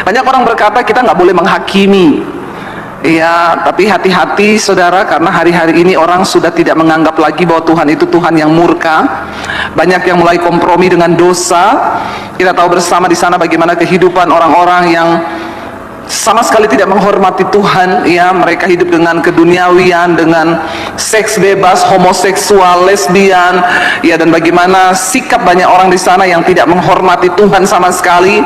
Banyak orang berkata kita nggak boleh menghakimi. Iya, tapi hati-hati saudara, karena hari-hari ini orang sudah tidak menganggap lagi bahwa Tuhan itu Tuhan yang murka. Banyak yang mulai kompromi dengan dosa. Kita tahu bersama di sana bagaimana kehidupan orang-orang yang sama sekali tidak menghormati Tuhan. Ya, mereka hidup dengan keduniawian, dengan seks bebas, homoseksual, lesbian. Ya, dan bagaimana sikap banyak orang di sana yang tidak menghormati Tuhan sama sekali.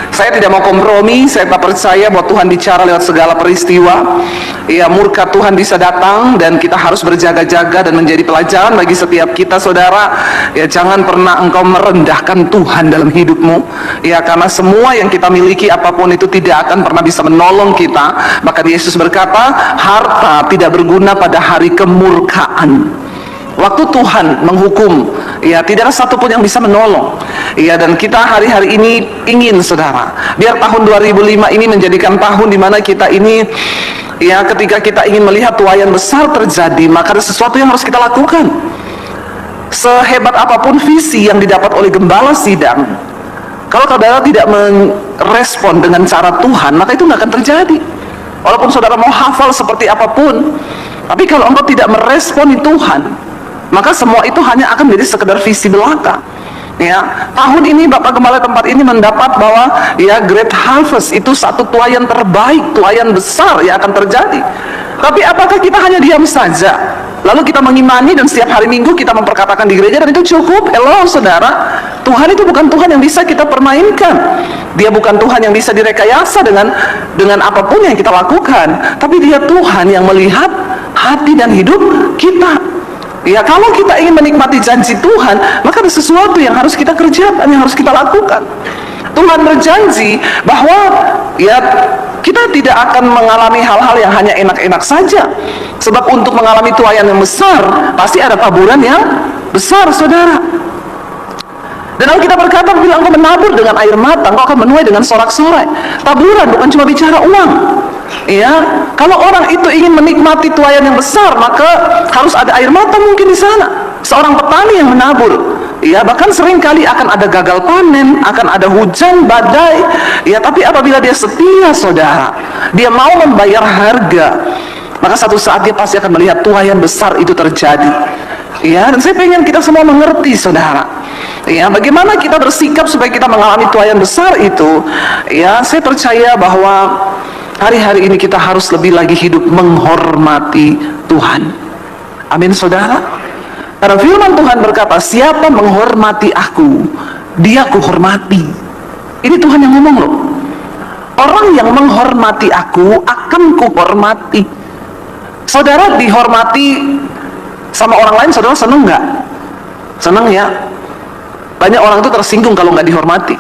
Saya tidak mau kompromi, saya tak percaya bahwa Tuhan bicara lewat segala peristiwa. Ya, murka Tuhan bisa datang dan kita harus berjaga-jaga dan menjadi pelajaran bagi setiap kita, saudara. Ya, jangan pernah engkau merendahkan Tuhan dalam hidupmu. Ya, karena semua yang kita miliki apapun itu tidak akan pernah bisa menolong kita. Maka Yesus berkata, harta tidak berguna pada hari kemurkaan. Waktu Tuhan menghukum, ya tidak ada satupun yang bisa menolong. Ya, dan kita hari-hari ini ingin, saudara, biar tahun 2005 ini menjadikan tahun di mana kita ini, ya ketika kita ingin melihat tuaian besar terjadi, maka ada sesuatu yang harus kita lakukan. Sehebat apapun visi yang didapat oleh gembala sidang, kalau saudara tidak merespon dengan cara Tuhan, maka itu nggak akan terjadi. Walaupun saudara mau hafal seperti apapun, tapi kalau engkau tidak meresponi Tuhan, maka semua itu hanya akan menjadi sekedar visi belaka. Ya, tahun ini Bapak Gembala tempat ini mendapat bahwa ya Great Harvest itu satu tuaian terbaik, tuaian besar yang akan terjadi. Tapi apakah kita hanya diam saja? Lalu kita mengimani dan setiap hari Minggu kita memperkatakan di gereja dan itu cukup? Hello saudara, Tuhan itu bukan Tuhan yang bisa kita permainkan. Dia bukan Tuhan yang bisa direkayasa dengan apapun yang kita lakukan. Tapi Dia Tuhan yang melihat hati dan hidup kita. Ya, kalau kita ingin menikmati janji Tuhan, maka ada sesuatu yang harus kita kerjakan, yang harus kita lakukan. Tuhan berjanji bahwa ya kita tidak akan mengalami hal-hal yang hanya enak-enak saja. Sebab untuk mengalami tuaian yang besar, pasti ada taburan yang besar, saudara. Dan Alkitab berkata, bila engkau menabur dengan air mata, engkau akan menuai dengan sorak-sorai. Taburan bukan cuma bicara uang. Ya, kalau orang itu ingin menikmati tuaian yang besar, maka harus ada air mata mungkin di sana. Seorang petani yang menabur, ya bahkan seringkali akan ada gagal panen, akan ada hujan badai. Ya, tapi apabila dia setia, saudara, dia mau membayar harga, maka satu saat dia pasti akan melihat tuaian besar itu terjadi. Ya, dan saya pengen kita semua mengerti, saudara. Ya, bagaimana kita bersikap supaya kita mengalami tuaian besar itu? Ya, saya percaya bahwa hari-hari ini kita harus lebih lagi hidup menghormati Tuhan. Amin, saudara. Karena firman Tuhan berkata, siapa menghormati aku, dia kuhormati. Ini Tuhan yang ngomong loh. Orang yang menghormati aku akan kuhormati. Saudara dihormati sama orang lain, saudara senang nggak? Senang ya. Banyak orang itu tersinggung kalau nggak dihormati.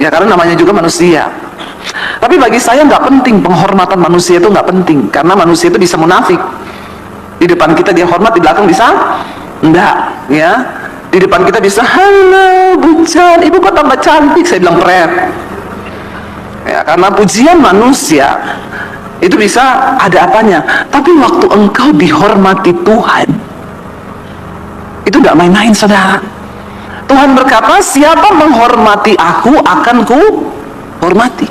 Ya, karena namanya juga manusia. Tapi bagi saya nggak penting, penghormatan manusia itu nggak penting, karena manusia itu bisa munafik. Di depan kita dia hormat, di belakang bisa enggak, ya. Di depan kita bisa, halo Bucan, ibu kok tambah cantik, saya bilang pret. Ya, karena pujian manusia itu bisa ada apanya. Tapi waktu engkau dihormati Tuhan, itu nggak main-main, saudara. Tuhan berkata, siapa menghormati aku akan ku hormati.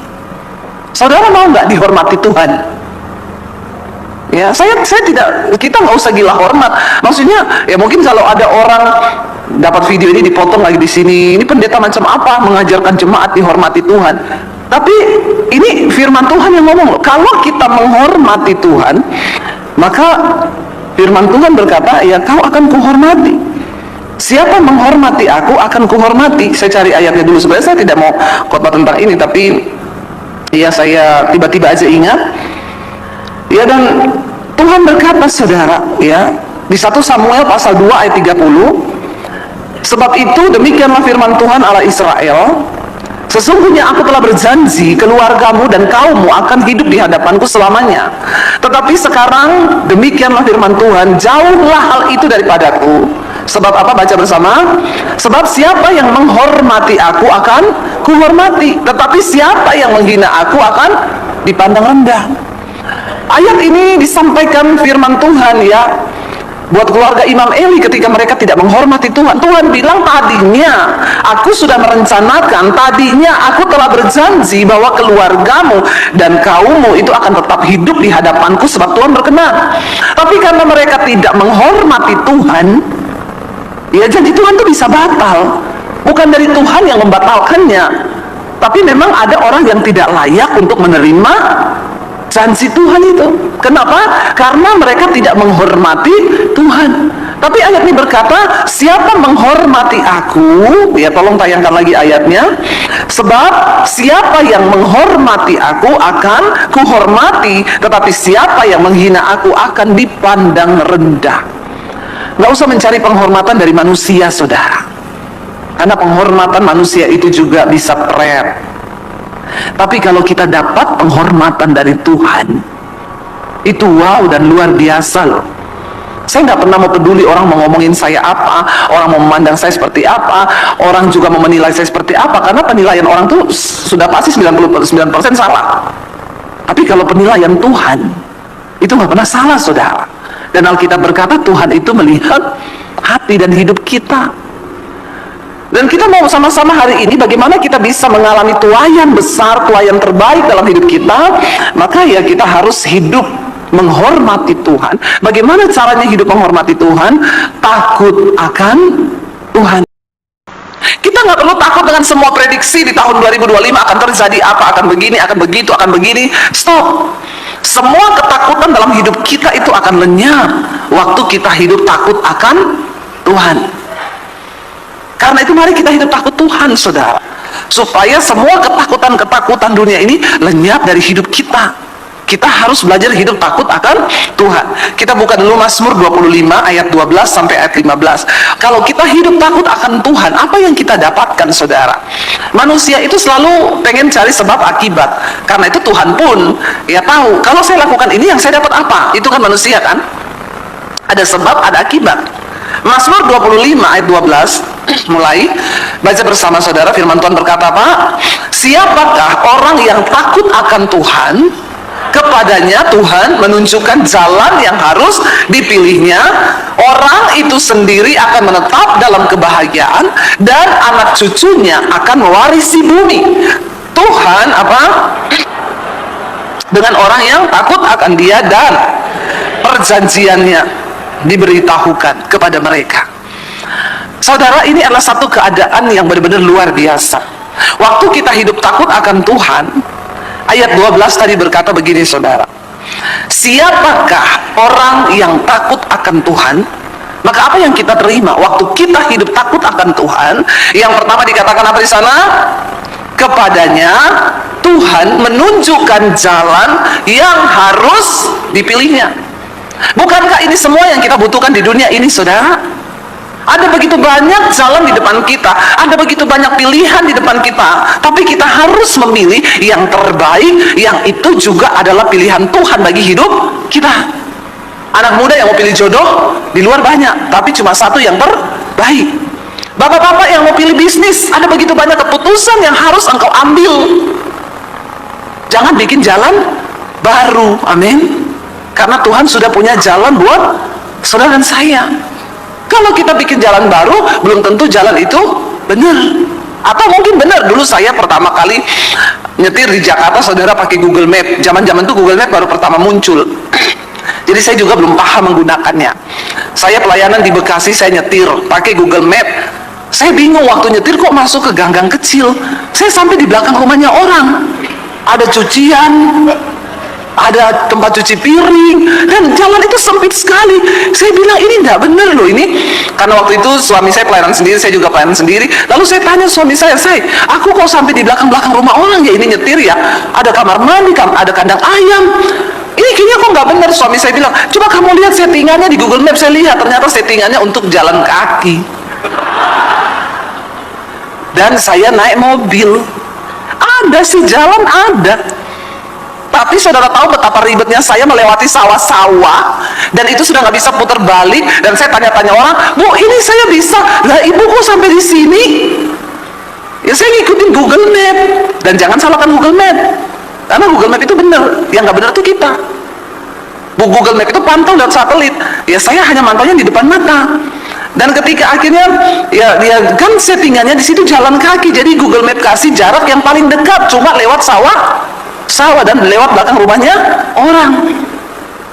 Saudara mau nggak dihormati Tuhan? Ya, saya tidak, kita nggak usah gila hormat. Maksudnya, ya mungkin kalau ada orang dapat video ini dipotong lagi di sini, ini pendeta macam apa mengajarkan jemaat dihormati Tuhan? Tapi ini firman Tuhan yang ngomong. Kalau kita menghormati Tuhan, maka firman Tuhan berkata, ya kau akan kuhormati. Siapa menghormati aku akan kuhormati. Saya cari ayatnya dulu. Sebenarnya saya tidak mau khotbah tentang ini, tapi ya saya tiba-tiba aja ingat. Ya, dan Tuhan berkata, saudara, ya di 1 Samuel pasal 2 ayat 30, sebab itu demikianlah firman Tuhan Allah Israel, sesungguhnya aku telah berjanji keluargamu dan kaummu akan hidup di hadapanku selamanya. Tetapi sekarang demikianlah firman Tuhan, jauhlah hal itu daripadaku. Sebab apa? Baca bersama. Sebab siapa yang menghormati aku akan kuhormati, tetapi siapa yang menghina aku akan dipandang rendah. Ayat ini disampaikan firman Tuhan, ya buat keluarga Imam Eli ketika mereka tidak menghormati Tuhan. Tuhan bilang, tadinya aku sudah merencanakan, tadinya aku telah berjanji bahwa keluargamu dan kaummu itu akan tetap hidup di hadapanku sebab Tuhan berkenan. Tapi karena mereka tidak menghormati Tuhan, ya janji Tuhan itu bisa batal. Bukan dari Tuhan yang membatalkannya, tapi memang ada orang yang tidak layak untuk menerima janji Tuhan itu. Kenapa? Karena mereka tidak menghormati Tuhan. Tapi ayat ini berkata, siapa menghormati aku, ya tolong tayangkan lagi ayatnya, sebab siapa yang menghormati aku akan kuhormati, tetapi siapa yang menghina aku akan dipandang rendah. Nggak usah mencari penghormatan dari manusia, saudara, karena penghormatan manusia itu juga bisa pret. Tapi kalau kita dapat penghormatan dari Tuhan, itu wow dan luar biasa loh. Saya nggak pernah mau peduli orang mau ngomongin saya apa, orang mau memandang saya seperti apa, orang juga mau menilai saya seperti apa, karena penilaian orang tuh sudah pasti 99% salah. Tapi kalau penilaian Tuhan, itu nggak pernah salah, saudara. Dan Alkitab berkata Tuhan itu melihat hati dan hidup kita. Dan kita mau sama-sama hari ini bagaimana kita bisa mengalami tuaian besar, tuaian terbaik dalam hidup kita. Maka ya kita harus hidup menghormati Tuhan. Bagaimana caranya hidup menghormati Tuhan? Takut akan Tuhan. Kita nggak perlu takut dengan semua prediksi di tahun 2025 akan terjadi apa, akan begini, akan begitu, akan begini. Stop. Semua ketakutan dalam hidup kita itu akan lenyap waktu kita hidup takut akan Tuhan. Karena itu mari kita hidup takut Tuhan, saudara, supaya semua ketakutan-ketakutan dunia ini lenyap dari hidup kita. Kita harus belajar hidup takut akan Tuhan. Kita buka dulu Mazmur 25 ayat 12 sampai ayat 15. Kalau kita hidup takut akan Tuhan, apa yang kita dapatkan, saudara? Manusia itu selalu pengen cari sebab akibat. Karena itu Tuhan pun ya tahu, kalau saya lakukan ini yang saya dapat apa? Itu kan manusia kan? Ada sebab, ada akibat. Mazmur 25 ayat 12 mulai baca bersama saudara. Firman Tuhan berkata apa? Siapakah orang yang takut akan Tuhan? Kepadanya Tuhan menunjukkan jalan yang harus dipilihnya. Orang itu sendiri akan menetap dalam kebahagiaan dan anak cucunya akan mewarisi bumi. Tuhan apa? Dengan orang yang takut akan Dia dan perjanjiannya diberitahukan kepada mereka. Saudara, ini adalah satu keadaan yang benar-benar luar biasa. Waktu kita hidup takut akan Tuhan, ayat 12 tadi berkata begini, saudara. Siapakah orang yang takut akan Tuhan? Maka apa yang kita terima waktu kita hidup takut akan Tuhan? Yang pertama dikatakan apa di sana? Kepadanya Tuhan menunjukkan jalan yang harus dipilihnya. Bukankah ini semua yang kita butuhkan di dunia ini, saudara? Ada begitu banyak jalan di depan kita, ada begitu banyak pilihan di depan kita, tapi kita harus memilih yang terbaik, yang itu juga adalah pilihan Tuhan bagi hidup kita. Anak muda yang mau pilih jodoh di luar banyak, tapi cuma satu yang terbaik. Bapak-bapak yang mau pilih bisnis, ada begitu banyak keputusan yang harus engkau ambil. Jangan bikin jalan baru, amin. Karena Tuhan sudah punya jalan buat saudara dan saya. Kalau kita bikin jalan baru, belum tentu jalan itu benar. Atau mungkin benar. Dulu saya pertama kali nyetir di Jakarta, saudara, pakai Google Map. Zaman-zaman itu Google Map baru pertama muncul. Jadi saya juga belum paham menggunakannya. Saya pelayanan di Bekasi, saya nyetir pakai Google Map. Saya bingung waktu nyetir kok masuk ke gang-gang kecil. Saya sampai di belakang rumahnya orang. Ada cucian, ada tempat cuci piring, dan jalan itu sempit sekali. Saya bilang ini tidak benar loh ini. Karena waktu itu suami saya pelayanan sendiri, saya juga pelayanan sendiri. Lalu saya tanya suami saya, aku kok sampai di belakang-belakang rumah orang ya ini nyetir ya? Ada kamar mandi, ada kandang ayam. Ini kayaknya kok nggak benar. Suami saya bilang, coba kamu lihat settingannya di Google Maps. Saya lihat ternyata settingannya untuk jalan kaki. Dan saya naik mobil. Ada sih jalan ada. Tapi saudara tahu betapa ribetnya saya melewati sawah-sawah, dan itu sudah nggak bisa putar balik. Dan saya tanya-tanya orang, Bu, ini saya bisa, lah ibu kok sampai di sini? Ya saya ngikutin Google Map. Dan jangan salahkan Google Map, karena Google Map itu benar, yang nggak benar itu kita. Bu, Google Map itu pantau lewat satelit. Ya saya hanya mantaunya di depan mata. Dan ketika akhirnya ya dia kan settingannya di situ jalan kaki, jadi Google Map kasih jarak yang paling dekat cuma lewat sawah dan lewat belakang rumahnya orang.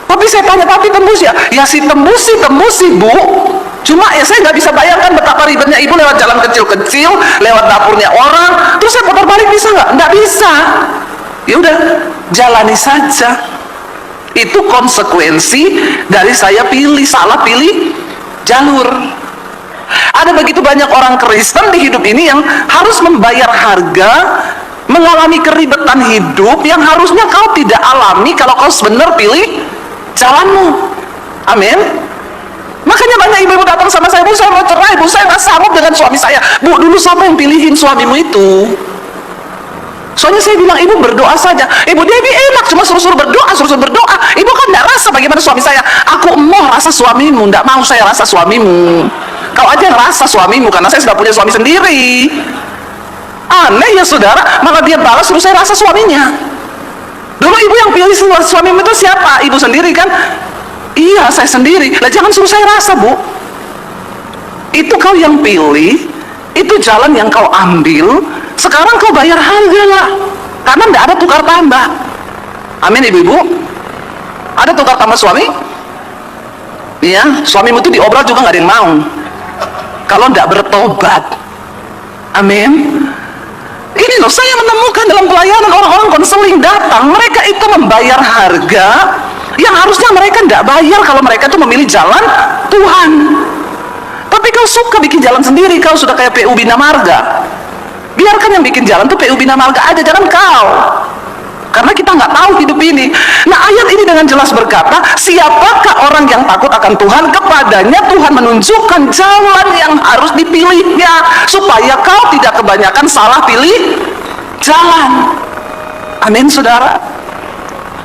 Tapi saya tanya, tapi tembus ya? Ya si tembus sih Bu. Cuma ya saya nggak bisa bayangkan betapa ribetnya ibu lewat jalan kecil-kecil, lewat dapurnya orang, terus saya putar balik bisa nggak? Nggak bisa. Ya udah, jalani saja. Itu konsekuensi dari saya salah pilih jalur. Ada begitu banyak orang Kristen di hidup ini yang harus membayar harga, mengalami keribetan hidup yang harusnya kau tidak alami kalau kau benar pilih jalanmu. Amin. Makanya banyak ibu-ibu datang sama saya, Bu saya mau cerai, Bu saya nggak sanggup dengan suami saya. Bu, dulu siapa yang pilihin suamimu itu? Soalnya saya bilang, ibu berdoa saja. Ibu Debbie enak, cuma suruh berdoa. Ibu kan nggak rasa bagaimana suami saya. Aku mau rasa suamimu, nggak mau saya rasa suamimu. Kau aja ngerasa suamimu, karena saya sudah punya suami sendiri. Aneh ya saudara, malah dia balas suruh saya rasa suaminya. Dulu ibu yang pilih suamimu itu siapa? Ibu sendiri kan? Iya, saya sendiri. Lah jangan suruh saya rasa, Bu. Itu kau yang pilih, itu jalan yang kau ambil. Sekarang kau bayar harga lah, karena tidak ada tukar tambah. Amin ibu-ibu. Ada tukar tambah suami? Iya, suamimu itu diobral juga nggak ada yang mau kalau tidak bertobat. Amin. Ini loh, saya menemukan dalam pelayanan orang-orang konseling datang, mereka itu membayar harga yang harusnya mereka tidak bayar kalau mereka itu memilih jalan Tuhan. Tapi kau suka bikin jalan sendiri, kau sudah kayak PU Bina Marga. Biarkan yang bikin jalan tuh PU Bina Marga aja, jangan kau. Karena kita nggak tahu hidup ini. Nah ayat ini dengan jelas berkata, siapakah orang yang takut akan Tuhan? Kepadanya Tuhan menunjukkan jalan yang harus dipilihnya, supaya kau tidak kebanyakan salah pilih jalan. Amin saudara.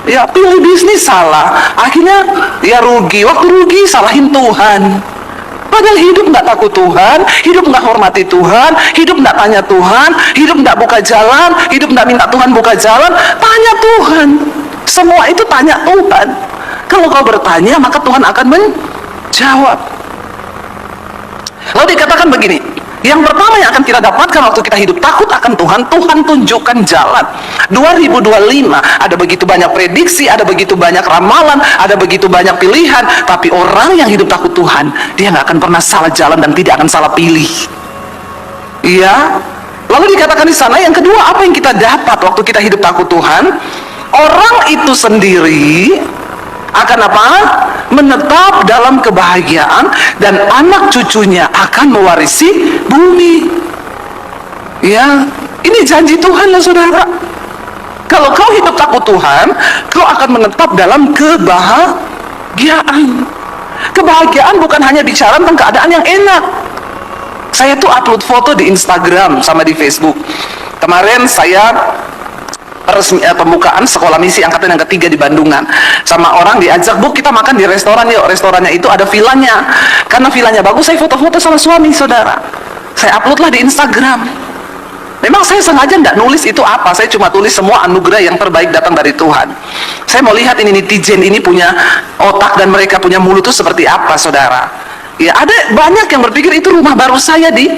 Ya pilih bisnis salah, akhirnya ya rugi. Waktu rugi salahin Tuhan. Padahal hidup nggak takut Tuhan, hidup nggak hormati Tuhan, hidup nggak tanya Tuhan, hidup nggak buka jalan, hidup nggak minta Tuhan buka jalan, tanya Tuhan. Semua itu tanya Tuhan. Kalau kau bertanya, maka Tuhan akan menjawab. Lalu dikatakan begini, yang pertama yang akan kita dapatkan waktu kita hidup takut akan Tuhan, Tuhan tunjukkan jalan. 2025 ada begitu banyak prediksi, ada begitu banyak ramalan, ada begitu banyak pilihan, tapi orang yang hidup takut Tuhan, dia nggak akan pernah salah jalan dan tidak akan salah pilih. Iya. Lalu dikatakan di sana yang kedua, apa yang kita dapat waktu kita hidup takut Tuhan? Orang itu sendiri akan apa? Menetap dalam kebahagiaan, dan anak cucunya akan mewarisi bumi. Ya, ini janji Tuhan loh saudara. Kalau kau hidup takut Tuhan, kau akan menetap dalam kebahagiaan. Kebahagiaan bukan hanya bicara tentang keadaan yang enak. Saya tuh upload foto di Instagram sama di Facebook. Kemarin saya pembukaan sekolah misi angkatan yang ketiga di Bandungan, sama orang diajak, Bu kita makan di restoran yuk. Restorannya itu ada villanya, karena villanya bagus. Saya foto-foto sama suami saudara, saya uploadlah di Instagram. Memang saya sengaja tidak nulis itu apa, saya cuma tulis semua anugerah yang terbaik datang dari Tuhan. Saya mau lihat ini netizen ini punya otak dan mereka punya mulut itu seperti apa saudara. Ya ada banyak yang berpikir itu rumah baru saya di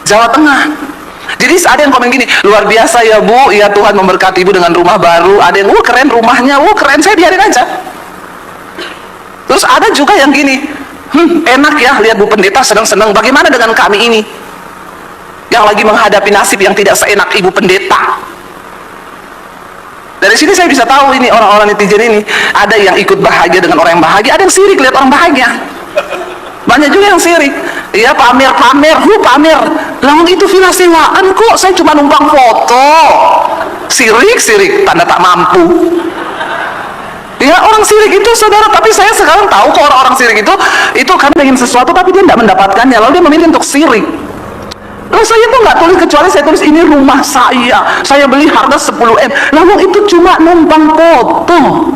Jawa Tengah. Jadi ada yang komen gini, luar biasa ya Bu, ya Tuhan memberkati Ibu dengan rumah baru. Ada yang, keren rumahnya, keren, saya biarin aja. Terus ada juga yang gini, enak ya lihat Bu Pendeta senang-senang, bagaimana dengan kami ini? Yang lagi menghadapi nasib yang tidak seenak Ibu Pendeta. Dari sini saya bisa tahu ini orang-orang netizen ini, ada yang ikut bahagia dengan orang yang bahagia, ada yang sirik lihat orang bahagia. Banyak juga yang sirik, ya pamer, pamer. Lalu itu villa sewaan kok, saya cuma numpang foto. Sirik, tanda tak mampu. Ya orang sirik itu saudara, tapi saya sekarang tahu kok orang-orang sirik itu kan ingin sesuatu tapi dia tidak mendapatkannya, lalu dia memilih untuk sirik. Lalu saya tuh nggak tulis, kecuali saya tulis ini rumah saya beli harga 10 M. Lalu itu cuma numpang foto.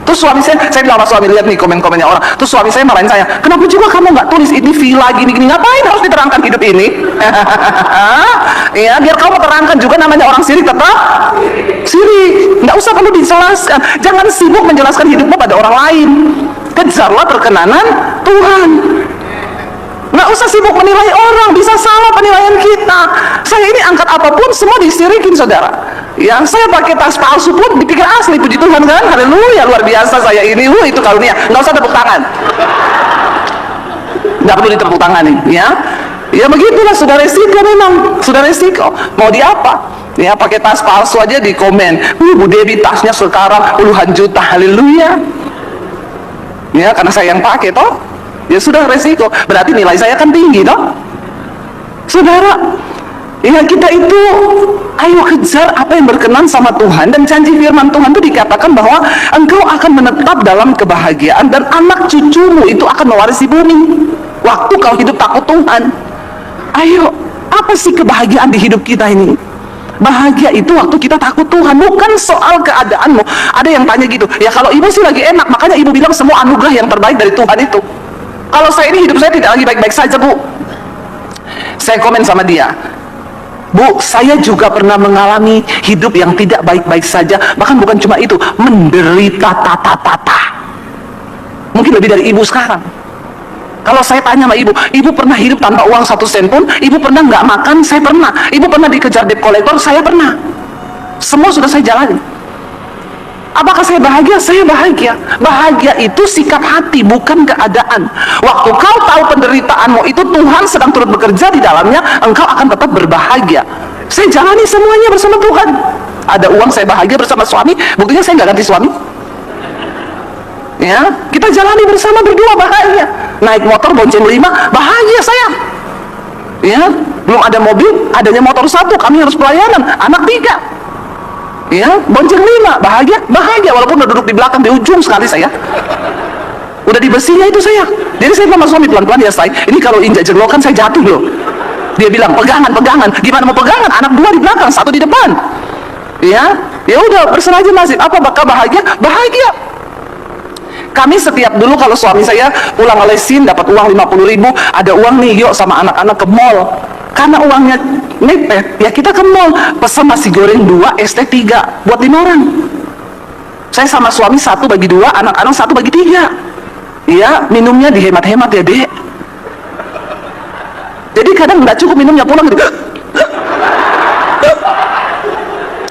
Terus suami saya bilang sama suami, lihat nih komen-komennya orang. Terus suami saya marahin saya, kenapa juga kamu nggak tulis ini villa gini-gini, ngapain harus diterangkan hidup ini? Ya, biar kamu terangkan juga, namanya orang sirik tetap sirik. Nggak usah perlu dijelaskan. Jangan sibuk menjelaskan hidupmu pada orang lain. Kejarlah perkenanan Tuhan. Nggak usah sibuk menilai orang, bisa salah penilaian kita. Saya ini angkat apapun semua disirikin, saudara. Yang saya pakai tas palsu pun dipikir asli, puji Tuhan kan? Haleluya, luar biasa saya ini. Itu karunia. Nggak usah tepuk tangan. Nggak perlu ditepuk tangan nih, ya. Ya begitulah, sudah resiko memang, sudah resiko. Mau di apa? Ya pakai tas palsu aja di komen. Bu Dewi tasnya sekarang puluhan juta, haleluya. Ya karena saya yang pakai toh. Ya sudah resiko, berarti nilai saya kan tinggi toh, saudara. Ya kita itu ayo kejar apa yang berkenan sama Tuhan. Dan janji firman Tuhan itu dikatakan bahwa engkau akan menetap dalam kebahagiaan dan anak cucumu itu akan mewarisi bumi waktu kau hidup takut Tuhan. Ayo, apa sih kebahagiaan di hidup kita ini? Bahagia itu waktu kita takut Tuhan, bukan soal keadaanmu. Ada yang tanya gitu, ya kalau ibu sih lagi enak, makanya ibu bilang semua anugerah yang terbaik dari Tuhan itu. Kalau saya ini hidup saya tidak lagi baik-baik saja, Bu. Saya komen sama dia, Bu, saya juga pernah mengalami hidup yang tidak baik-baik saja. Bahkan bukan cuma itu, menderita tata-tata. Mungkin lebih dari ibu sekarang. Kalau saya tanya sama ibu, ibu pernah hidup tanpa uang 1 sen pun? Ibu pernah nggak makan? Saya pernah. Ibu pernah dikejar debt collector? Saya pernah. Semua sudah saya jalani. Apakah saya bahagia? Saya bahagia. Bahagia itu sikap hati, bukan keadaan. Waktu kau tahu penderitaanmu itu Tuhan sedang turut bekerja di dalamnya, engkau akan tetap berbahagia. Saya jalani semuanya bersama Tuhan. Ada uang, saya bahagia bersama suami. Buktinya saya nggak ganti suami. Ya, kita jalani bersama berdua, bahagia. Naik motor bonceng 5, bahagia saya. Ya, belum ada mobil, adanya motor 1, kami harus pelayanan, anak 3. Ya, bonceng 5, bahagia, bahagia walaupun udah duduk di belakang di ujung sekali saya. Udah di besinya itu saya. Jadi saya sama suami pelan-pelan, ya saya, ini kalau injak jenglokan saya jatuh loh. Dia bilang pegangan. Gimana mau pegangan? Anak 2 di belakang, 1 di depan. Ya udah berserah aja nasib. Apa bakal bahagia? Bahagia. Kami setiap dulu kalau suami saya pulang lesin dapat uang 50.000, ada uang nih, yuk sama anak-anak ke mall. Karena uangnya mepet, ya kita ke mall, pesan nasi goreng 2, ST 3 buat 5 orang. Saya sama suami 1 bagi 2, anak-anak 1 bagi 3. Ya, minumnya dihemat-hemat ya, Dek. Jadi kadang nggak cukup minumnya, pulang gitu.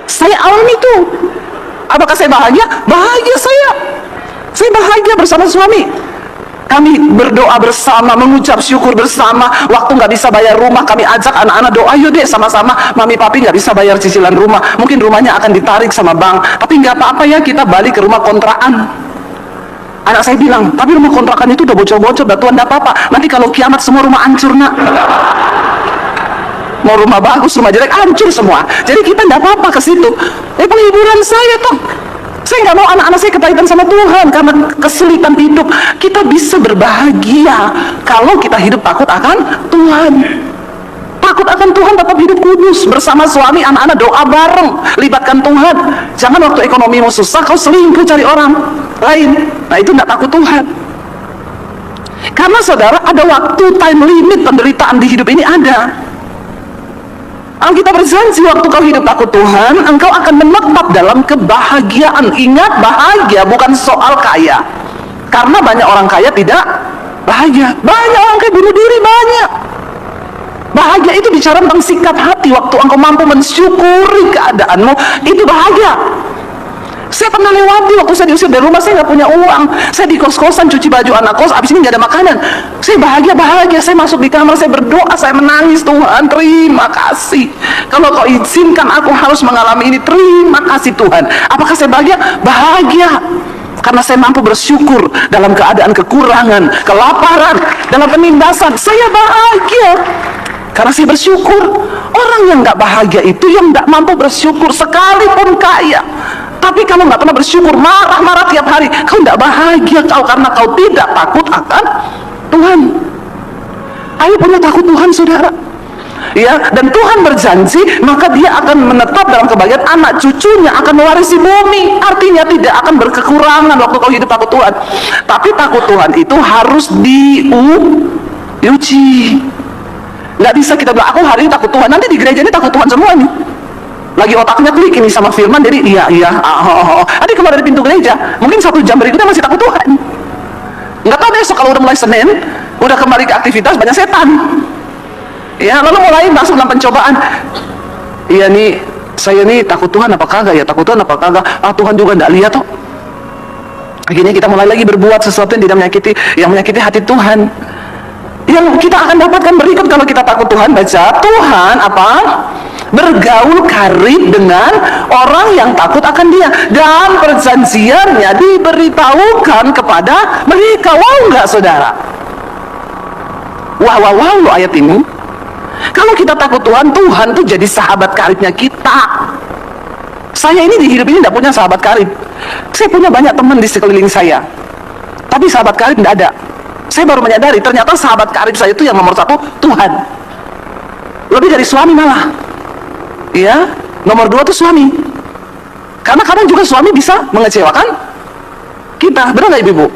Saya alami itu. Apakah saya bahagia? Bahagia saya. Saya bahagia bersama suami. Kami berdoa bersama, mengucap syukur bersama. Waktu nggak bisa bayar rumah, kami ajak anak-anak doa, yuk deh sama-sama. Mami papi nggak bisa bayar cicilan rumah, mungkin rumahnya akan ditarik sama bank, tapi nggak apa-apa ya, kita balik ke rumah kontrakan. Anak saya bilang, tapi rumah kontrakan itu udah bocor-bocor, udah tua, nggak apa-apa. Nanti kalau kiamat semua rumah hancur, nak. Mau rumah bagus, rumah jelek, hancur semua. Jadi kita nggak apa-apa ke situ. Penghiburan saya tuh. Saya nggak mau anak-anak saya ketahitan sama Tuhan karena kesulitan hidup. Kita bisa berbahagia kalau kita hidup takut akan Tuhan. Takut akan Tuhan, tetap hidup kudus bersama suami, anak-anak doa bareng, libatkan Tuhan. Jangan waktu ekonomimu susah kau selingkuh cari orang lain. Nah itu nggak takut Tuhan. Karena saudara, ada waktu, time limit penderitaan di hidup ini ada. Alkitab berjanji waktu kau hidup takut Tuhan, engkau akan menetap dalam kebahagiaan. Ingat, bahagia bukan soal kaya. Karena banyak orang kaya tidak bahagia. Banyak orang kaya bunuh diri, banyak. Bahagia itu bicara tentang sikap hati. Waktu engkau mampu mensyukuri keadaanmu, itu bahagia. Saya pernah lewati waktu saya diusir dari rumah, saya nggak punya uang, saya di kos-kosan cuci baju anak kos, abis ini nggak ada makanan. Saya bahagia, saya masuk di kamar, saya berdoa, saya menangis, Tuhan terima kasih. Kalau kau izinkan aku harus mengalami ini, terima kasih Tuhan. Apakah saya bahagia? Bahagia. Karena saya mampu bersyukur dalam keadaan kekurangan, kelaparan, dalam penindasan, saya bahagia. Karena saya bersyukur. Orang yang nggak bahagia itu yang nggak mampu bersyukur sekalipun kaya. Tapi kamu nggak pernah bersyukur, marah-marah tiap hari, kau nggak bahagia kau, karena kau tidak takut akan Tuhan. Ayo punya takut Tuhan, saudara. ya, dan Tuhan berjanji maka dia akan menetap dalam kebahagiaan, anak cucunya akan mewarisi bumi. Artinya tidak akan berkekurangan waktu kau hidup takut Tuhan. Tapi takut Tuhan itu harus diuji. Nggak bisa kita bilang aku hari ini takut Tuhan, nanti di gereja ini takut Tuhan semua nih, lagi otaknya klik ini sama firman, jadi iya nanti keluar dari pintu gereja mungkin 1 jam berikutnya masih takut Tuhan. Nggak tahu besok kalau udah mulai Senin, udah kembali ke aktivitas, banyak setan ya, lalu mulai masuk dalam pencobaan. Iya nih, saya nih takut Tuhan apa kagak ya, takut Tuhan apa kagak, Tuhan juga nggak lihat toh. Akhirnya kita mulai lagi berbuat sesuatu yang tidak menyakiti hati Tuhan. Yang kita akan dapatkan berikut kalau kita takut Tuhan, baca Tuhan apa? Bergaul karib dengan orang yang takut akan dia, dan perjanjiannya diberitahukan kepada mereka. Wow nggak saudara? Wow lo ayat ini. Kalau kita takut Tuhan, Tuhan tuh jadi sahabat karibnya kita. Saya ini di hidup ini tidak punya sahabat karib. Saya punya banyak teman di sekeliling saya, tapi sahabat karib tidak ada. Saya baru menyadari ternyata sahabat karib saya itu yang nomor 1 Tuhan, lebih dari suami malah. Ya, nomor 2 tuh suami. Karena kadang juga suami bisa mengecewakan kita, benar nggak ibu-ibu?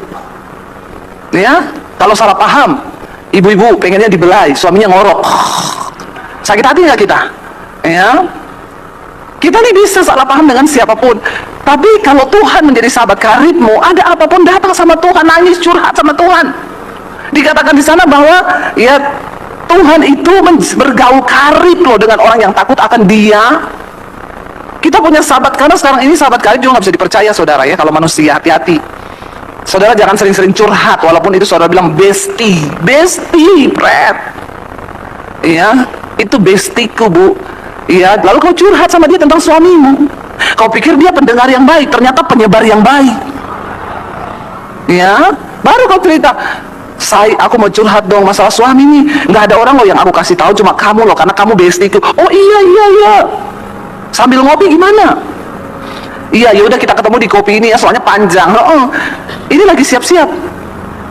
Ya, kalau salah paham, ibu-ibu pengennya dibelai, suaminya ngorok, sakit hati nggak kita? Ya, kita nih bisa salah paham dengan siapapun. Tapi kalau Tuhan menjadi sahabat karibmu, ada apapun datang sama Tuhan, nangis curhat sama Tuhan. Dikatakan di sana bahwa ya Tuhan itu bergaul karib loh dengan orang yang takut akan dia. Kita punya sahabat, karena sekarang ini sahabat karib juga nggak bisa dipercaya saudara ya. Kalau manusia, hati-hati saudara, jangan sering-sering curhat walaupun itu saudara bilang bestie pret ya, itu bestiku bu ya, lalu kau curhat sama dia tentang suamimu, kau pikir dia pendengar yang baik, ternyata penyebar yang baik ya. Baru kau cerita, aku mau curhat dong masalah suami nih, nggak ada orang loh yang aku kasih tahu, cuma kamu loh, karena kamu bestiku. Oh iya, sambil ngopi gimana? Iya, yaudah kita ketemu di kopi ini ya, soalnya panjang. Ini lagi siap-siap,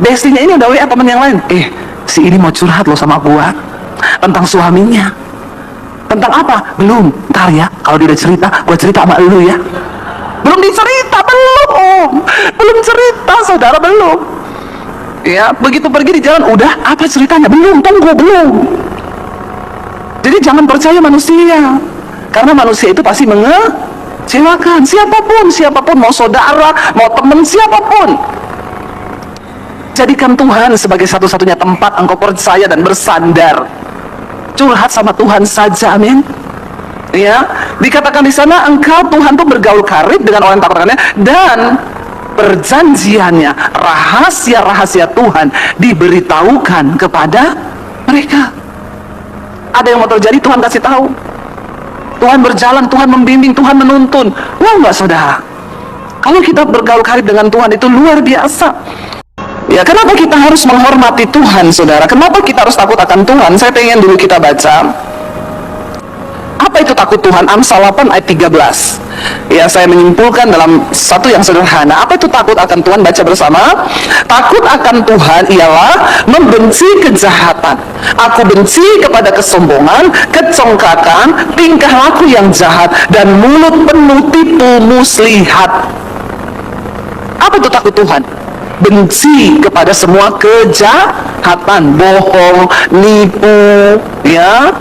bestinya ini udah WA temen yang lain, si ini mau curhat loh sama gua tentang suaminya. Tentang apa? Belum, ntar ya kalau dia udah cerita, gua cerita sama lu ya. Belum dicerita, belum cerita saudara, belum ya. Begitu pergi di jalan, udah apa ceritanya? Belum, tunggu, belum. Jadi jangan percaya manusia, karena manusia itu pasti mengecewakan. Siapapun, mau saudara, mau teman, siapapun. Jadikan Tuhan sebagai satu-satunya tempat engkau percaya dan bersandar. Curhat sama Tuhan saja, amin. Ya, dikatakan di sana Tuhan tuh bergaul karib dengan orang yang takut akannya, dan perjanjiannya, rahasia-rahasia Tuhan diberitahukan kepada mereka. Ada yang mau terjadi, Tuhan kasih tahu. Tuhan berjalan, Tuhan membimbing, Tuhan menuntun. Wah nggak saudara? Kalau kita bergaul karib dengan Tuhan itu luar biasa. Ya, kenapa kita harus menghormati Tuhan saudara? Kenapa kita harus takut akan Tuhan? Saya pengen dulu kita baca apa itu takut Tuhan, Amsal 8 ayat 13. Ya, saya menyimpulkan dalam satu yang sederhana. Apa itu takut akan Tuhan? Baca bersama. Takut akan Tuhan ialah membenci kejahatan. Aku benci kepada kesombongan, kecongkakan, tingkah laku yang jahat, dan mulut penuh tipu muslihat. Apa itu takut Tuhan? Benci kepada semua kejahatan, bohong, nipu, ya.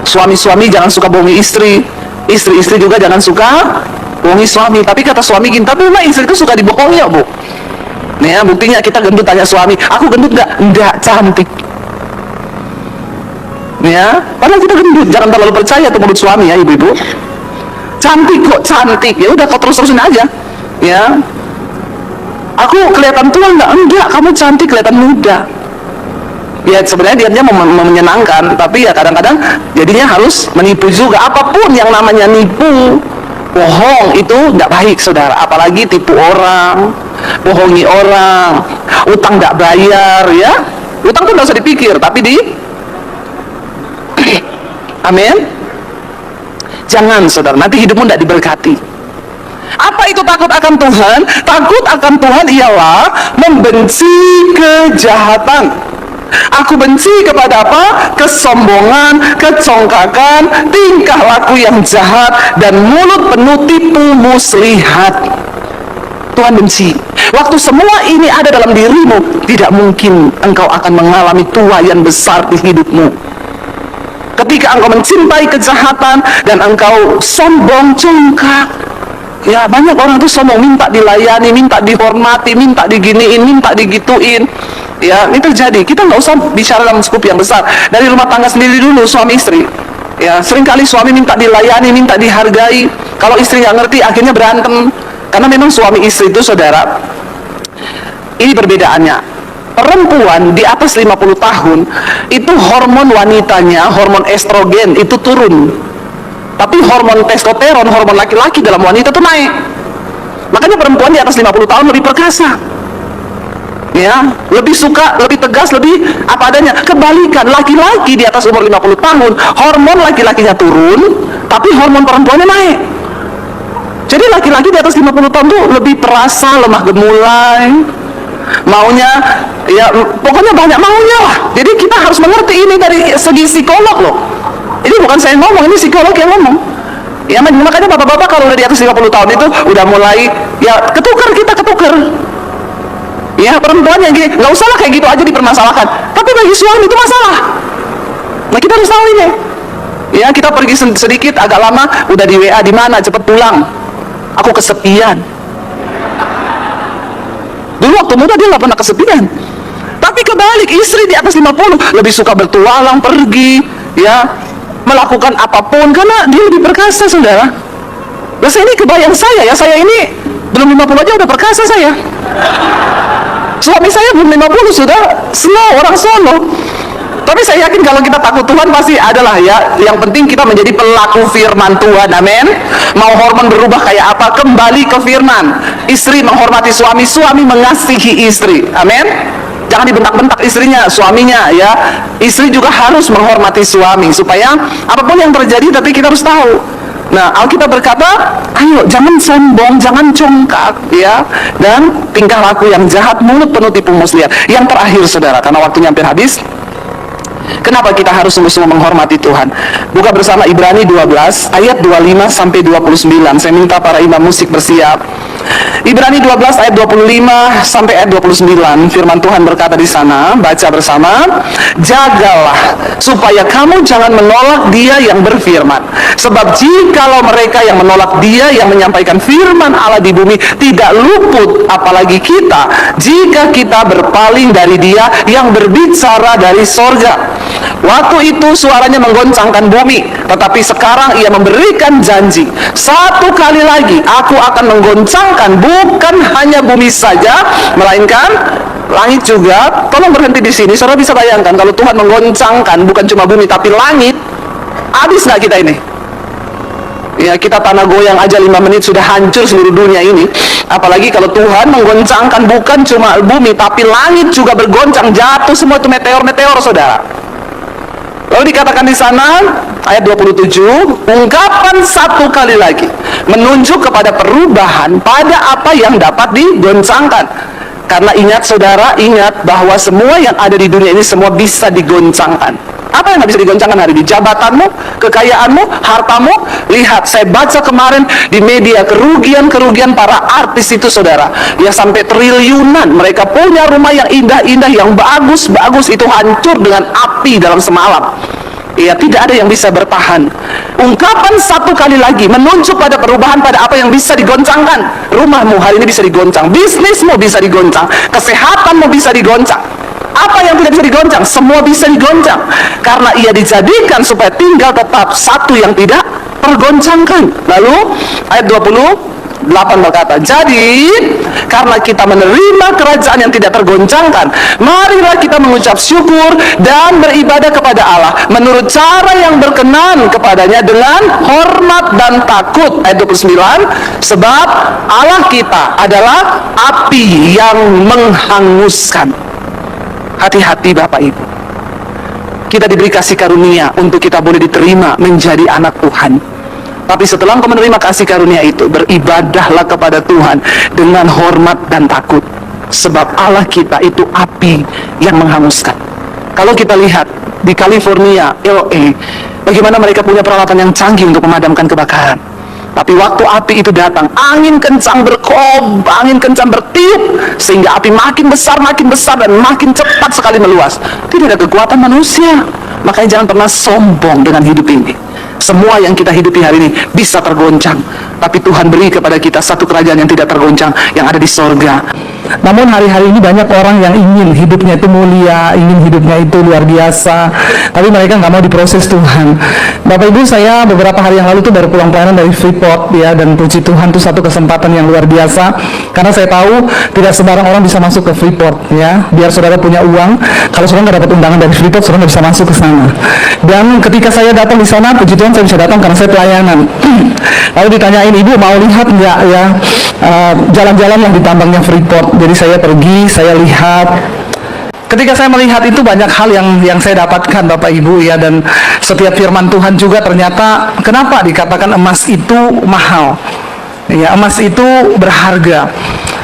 Suami-suami jangan suka bohongi istri, istri-istri juga jangan suka bohongi suami. Tapi kata suami gini, tapi memang istri itu suka dibohongi ya bu. Nih ya, buktinya kita gendut, tanya suami, aku gendut nggak? Nggak, cantik. Nih ya, padahal kita gendut, jangan terlalu percaya tuh mulut suami ya ibu-ibu. Cantik kok, cantik. Ya udah kau terus-terusin aja. Ya, aku kelihatan tua nggak? Enggak, kamu cantik, kelihatan muda. Ya sebenarnya dia menyenangkan, tapi ya kadang-kadang jadinya harus menipu juga. Apapun yang namanya nipu, bohong itu nggak baik saudara. Apalagi tipu orang, bohongi orang, utang nggak bayar ya. Utang tuh nggak usah dipikir, tapi amin. Jangan saudara, nanti hidupmu nggak diberkati. Apa itu takut akan Tuhan? Takut akan Tuhan ialah membenci kejahatan. Aku benci kepada apa? Kesombongan, kecongkakan, tingkah laku yang jahat, dan mulut penuh tipu muslihat. Tuhan benci. Waktu semua ini ada dalam dirimu, tidak mungkin engkau akan mengalami tuaian besar di hidupmu. Ketika engkau mencintai kejahatan dan engkau sombong, congkak. Ya, banyak orang tuh sombong, minta dilayani, minta dihormati, minta diginiin, minta digituin. Ya, ini terjadi. Kita nggak usah bicara dalam skup yang besar. Dari rumah tangga sendiri dulu, suami istri. Ya, seringkali suami minta dilayani, minta dihargai. Kalau istri nggak ngerti, akhirnya berantem. Karena memang suami istri itu, saudara, ini perbedaannya. Perempuan di atas 50 tahun itu hormon wanitanya, hormon estrogen itu turun. Tapi hormon testosteron, hormon laki-laki dalam wanita itu naik. Makanya perempuan di atas 50 tahun lebih perkasa. Ya, lebih suka, lebih tegas, lebih apa adanya. Kebalikan, laki-laki di atas umur 50 tahun, hormon laki-lakinya turun, tapi hormon perempuannya naik. Jadi laki-laki di atas 50 tahun tuh lebih perasa, lemah gemulai, maunya, ya pokoknya banyak maunya lah. Jadi kita harus mengerti ini dari segi psikolog loh. Ini bukan saya ngomong, ini psikolog yang ngomong. Ya, makanya bapak-bapak kalau udah di atas 50 tahun itu udah mulai, ya ketukar, kita ketukar. Ya, perempuan yang gini, nggak usah lah kayak gitu aja dipermasalahkan. Tapi bagi suami itu masalah. Nah, kita harus tahu ini. Ya, kita pergi sedikit agak lama, udah di WA, di mana, cepet pulang. Aku kesepian. Dulu waktu muda dia nggak pernah kesepian. Tapi kebalik, istri di atas 50 lebih suka bertualang, pergi, ya, melakukan apapun karena dia lebih perkasa, saudara. Nah, ini kebayang saya ini belum 50 aja udah perkasa saya. Suami saya belum 50 sudah slow, orang solo. Tapi saya yakin kalau kita takut Tuhan pasti adalah, ya, yang penting kita menjadi pelaku firman Tuhan, amin. Mau hormon berubah kayak apa, kembali ke firman. Istri menghormati suami, suami mengasihi istri, amin. Jangan dibentak-bentak istrinya, suaminya, ya. Istri juga harus menghormati suami supaya apapun yang terjadi, tapi kita harus tahu. Nah, Alkitab berkata, ayo jangan sombong, jangan congkak, ya, dan tingkah laku yang jahat, mulut penuh tipu muslihat. Yang terakhir, saudara, karena waktunya hampir habis, kenapa kita harus sungguh-sungguh menghormati Tuhan? Buka bersama Ibrani 12 ayat 25 sampai 29. Saya minta para imam musik bersiap. Ibrani 12 ayat 25 sampai ayat 29. Firman Tuhan berkata di sana, baca bersama. Jagalah supaya kamu jangan menolak Dia yang berfirman. Sebab jikalau mereka yang menolak Dia yang menyampaikan firman Allah di bumi tidak luput, apalagi kita, jika kita berpaling dari Dia yang berbicara dari sorga. Waktu itu suaranya menggoncangkan bumi, tetapi sekarang Ia memberikan janji, satu kali lagi aku akan menggoncangkan bukan hanya bumi saja, melainkan langit juga. Tolong berhenti di sini. Saudara bisa bayangkan kalau Tuhan menggoncangkan bukan cuma bumi tapi langit, habis nggak kita ini? Ya, kita tanah goyang aja 5 menit sudah hancur seluruh dunia ini. Apalagi kalau Tuhan menggoncangkan bukan cuma bumi tapi langit juga bergoncang, jatuh semua itu meteor-meteor, saudara. Lalu dikatakan di sana ayat 27, ungkapan satu kali lagi menunjuk kepada perubahan pada apa yang dapat digoncangkan. Karena ingat, saudara, ingat bahwa semua yang ada di dunia ini semua bisa digoncangkan. Apa yang nggak bisa digoncangkan hari ini? Jabatanmu, kekayaanmu, hartamu. Lihat, saya baca kemarin di media kerugian para artis itu, saudara, ya sampai triliunan. Mereka punya rumah yang indah-indah, yang bagus-bagus, itu hancur dengan api dalam semalam. Ya, tidak ada yang bisa bertahan. Ungkapan satu kali lagi menunjuk pada perubahan pada apa yang bisa digoncangkan. Rumahmu hari ini bisa digoncang, bisnismu bisa digoncang, kesehatanmu bisa digoncang. Apa yang tidak bisa digoncang? Semua bisa digoncang. Karena Ia dijadikan supaya tinggal tetap satu yang tidak tergoncangkan. Lalu ayat 28 berkata, jadi karena kita menerima kerajaan yang tidak tergoncangkan, marilah kita mengucap syukur dan beribadah kepada Allah menurut cara yang berkenan kepadanya dengan hormat dan takut. Ayat 29, sebab Allah kita adalah api yang menghanguskan. Hati-hati Bapak Ibu, kita diberi kasih karunia untuk kita boleh diterima menjadi anak Tuhan. Tapi setelah engkau menerima kasih karunia itu, beribadahlah kepada Tuhan dengan hormat dan takut. Sebab Allah kita itu api yang menghanguskan. Kalau kita lihat di California, LA, bagaimana mereka punya peralatan yang canggih untuk memadamkan kebakaran. Tapi waktu api itu datang, angin kencang angin kencang bertiup, sehingga api makin besar, dan makin cepat sekali meluas. Tidak ada kekuatan manusia. Makanya jangan pernah sombong dengan hidup ini. Semua yang kita hidupi hari ini bisa tergoncang, tapi Tuhan beri kepada kita satu kerajaan yang tidak tergoncang, yang ada di sorga. Namun hari-hari ini banyak orang yang ingin hidupnya itu mulia, ingin hidupnya itu luar biasa, tapi mereka nggak mau diproses Tuhan. Bapak Ibu, saya beberapa hari yang lalu tuh baru pulang pelayanan dari Freeport ya, dan puji Tuhan tuh satu kesempatan yang luar biasa, karena saya tahu tidak sembarang orang bisa masuk ke Freeport ya. Biar saudara punya uang, kalau saudara nggak dapat undangan dari Freeport, saudara nggak bisa masuk ke sana. Dan ketika saya datang di sana, puji Tuhan saya bisa datang karena saya pelayanan. Lalu ditanyain, ibu mau lihat nggak ya jalan-jalan yang di tambangnya Freeport. Jadi saya pergi, saya lihat. Ketika saya melihat itu banyak hal yang saya dapatkan Bapak Ibu ya, dan setiap firman Tuhan juga ternyata kenapa dikatakan emas itu mahal. Ya, emas itu berharga.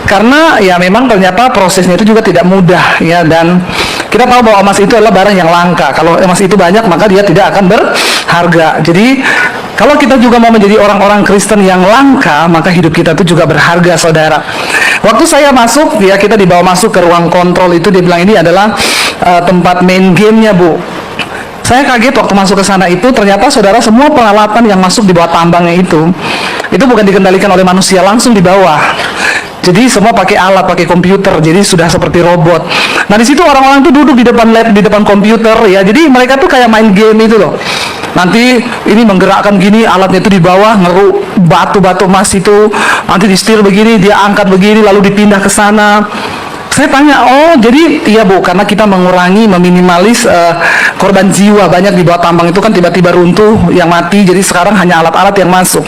Karena ya memang ternyata prosesnya itu juga tidak mudah ya, dan kita tahu bahwa emas itu adalah barang yang langka. Kalau emas itu banyak, maka dia tidak akan berharga. Jadi kalau kita juga mau menjadi orang-orang Kristen yang langka, maka hidup kita itu juga berharga, saudara. Waktu saya masuk, ya kita dibawa masuk ke ruang kontrol itu, dia bilang ini adalah tempat main gamenya, Bu. Saya kaget waktu masuk ke sana itu, ternyata saudara semua peralatan yang masuk di bawah tambangnya itu bukan dikendalikan oleh manusia, langsung di bawah. Jadi semua pakai alat, pakai komputer, jadi sudah seperti robot. Nah di situ orang-orang tuh duduk di depan lab, di depan komputer ya. Jadi mereka tuh kayak main game itu loh. Nanti ini menggerakkan gini, alatnya itu di bawah, ngeruk batu-batu emas itu, nanti di setir begini, dia angkat begini, lalu dipindah ke sana. Saya tanya, oh jadi iya Bu, karena kita mengurangi, meminimalis korban jiwa. Banyak di bawah tambang itu kan tiba-tiba runtuh, yang mati, jadi sekarang hanya alat-alat yang masuk.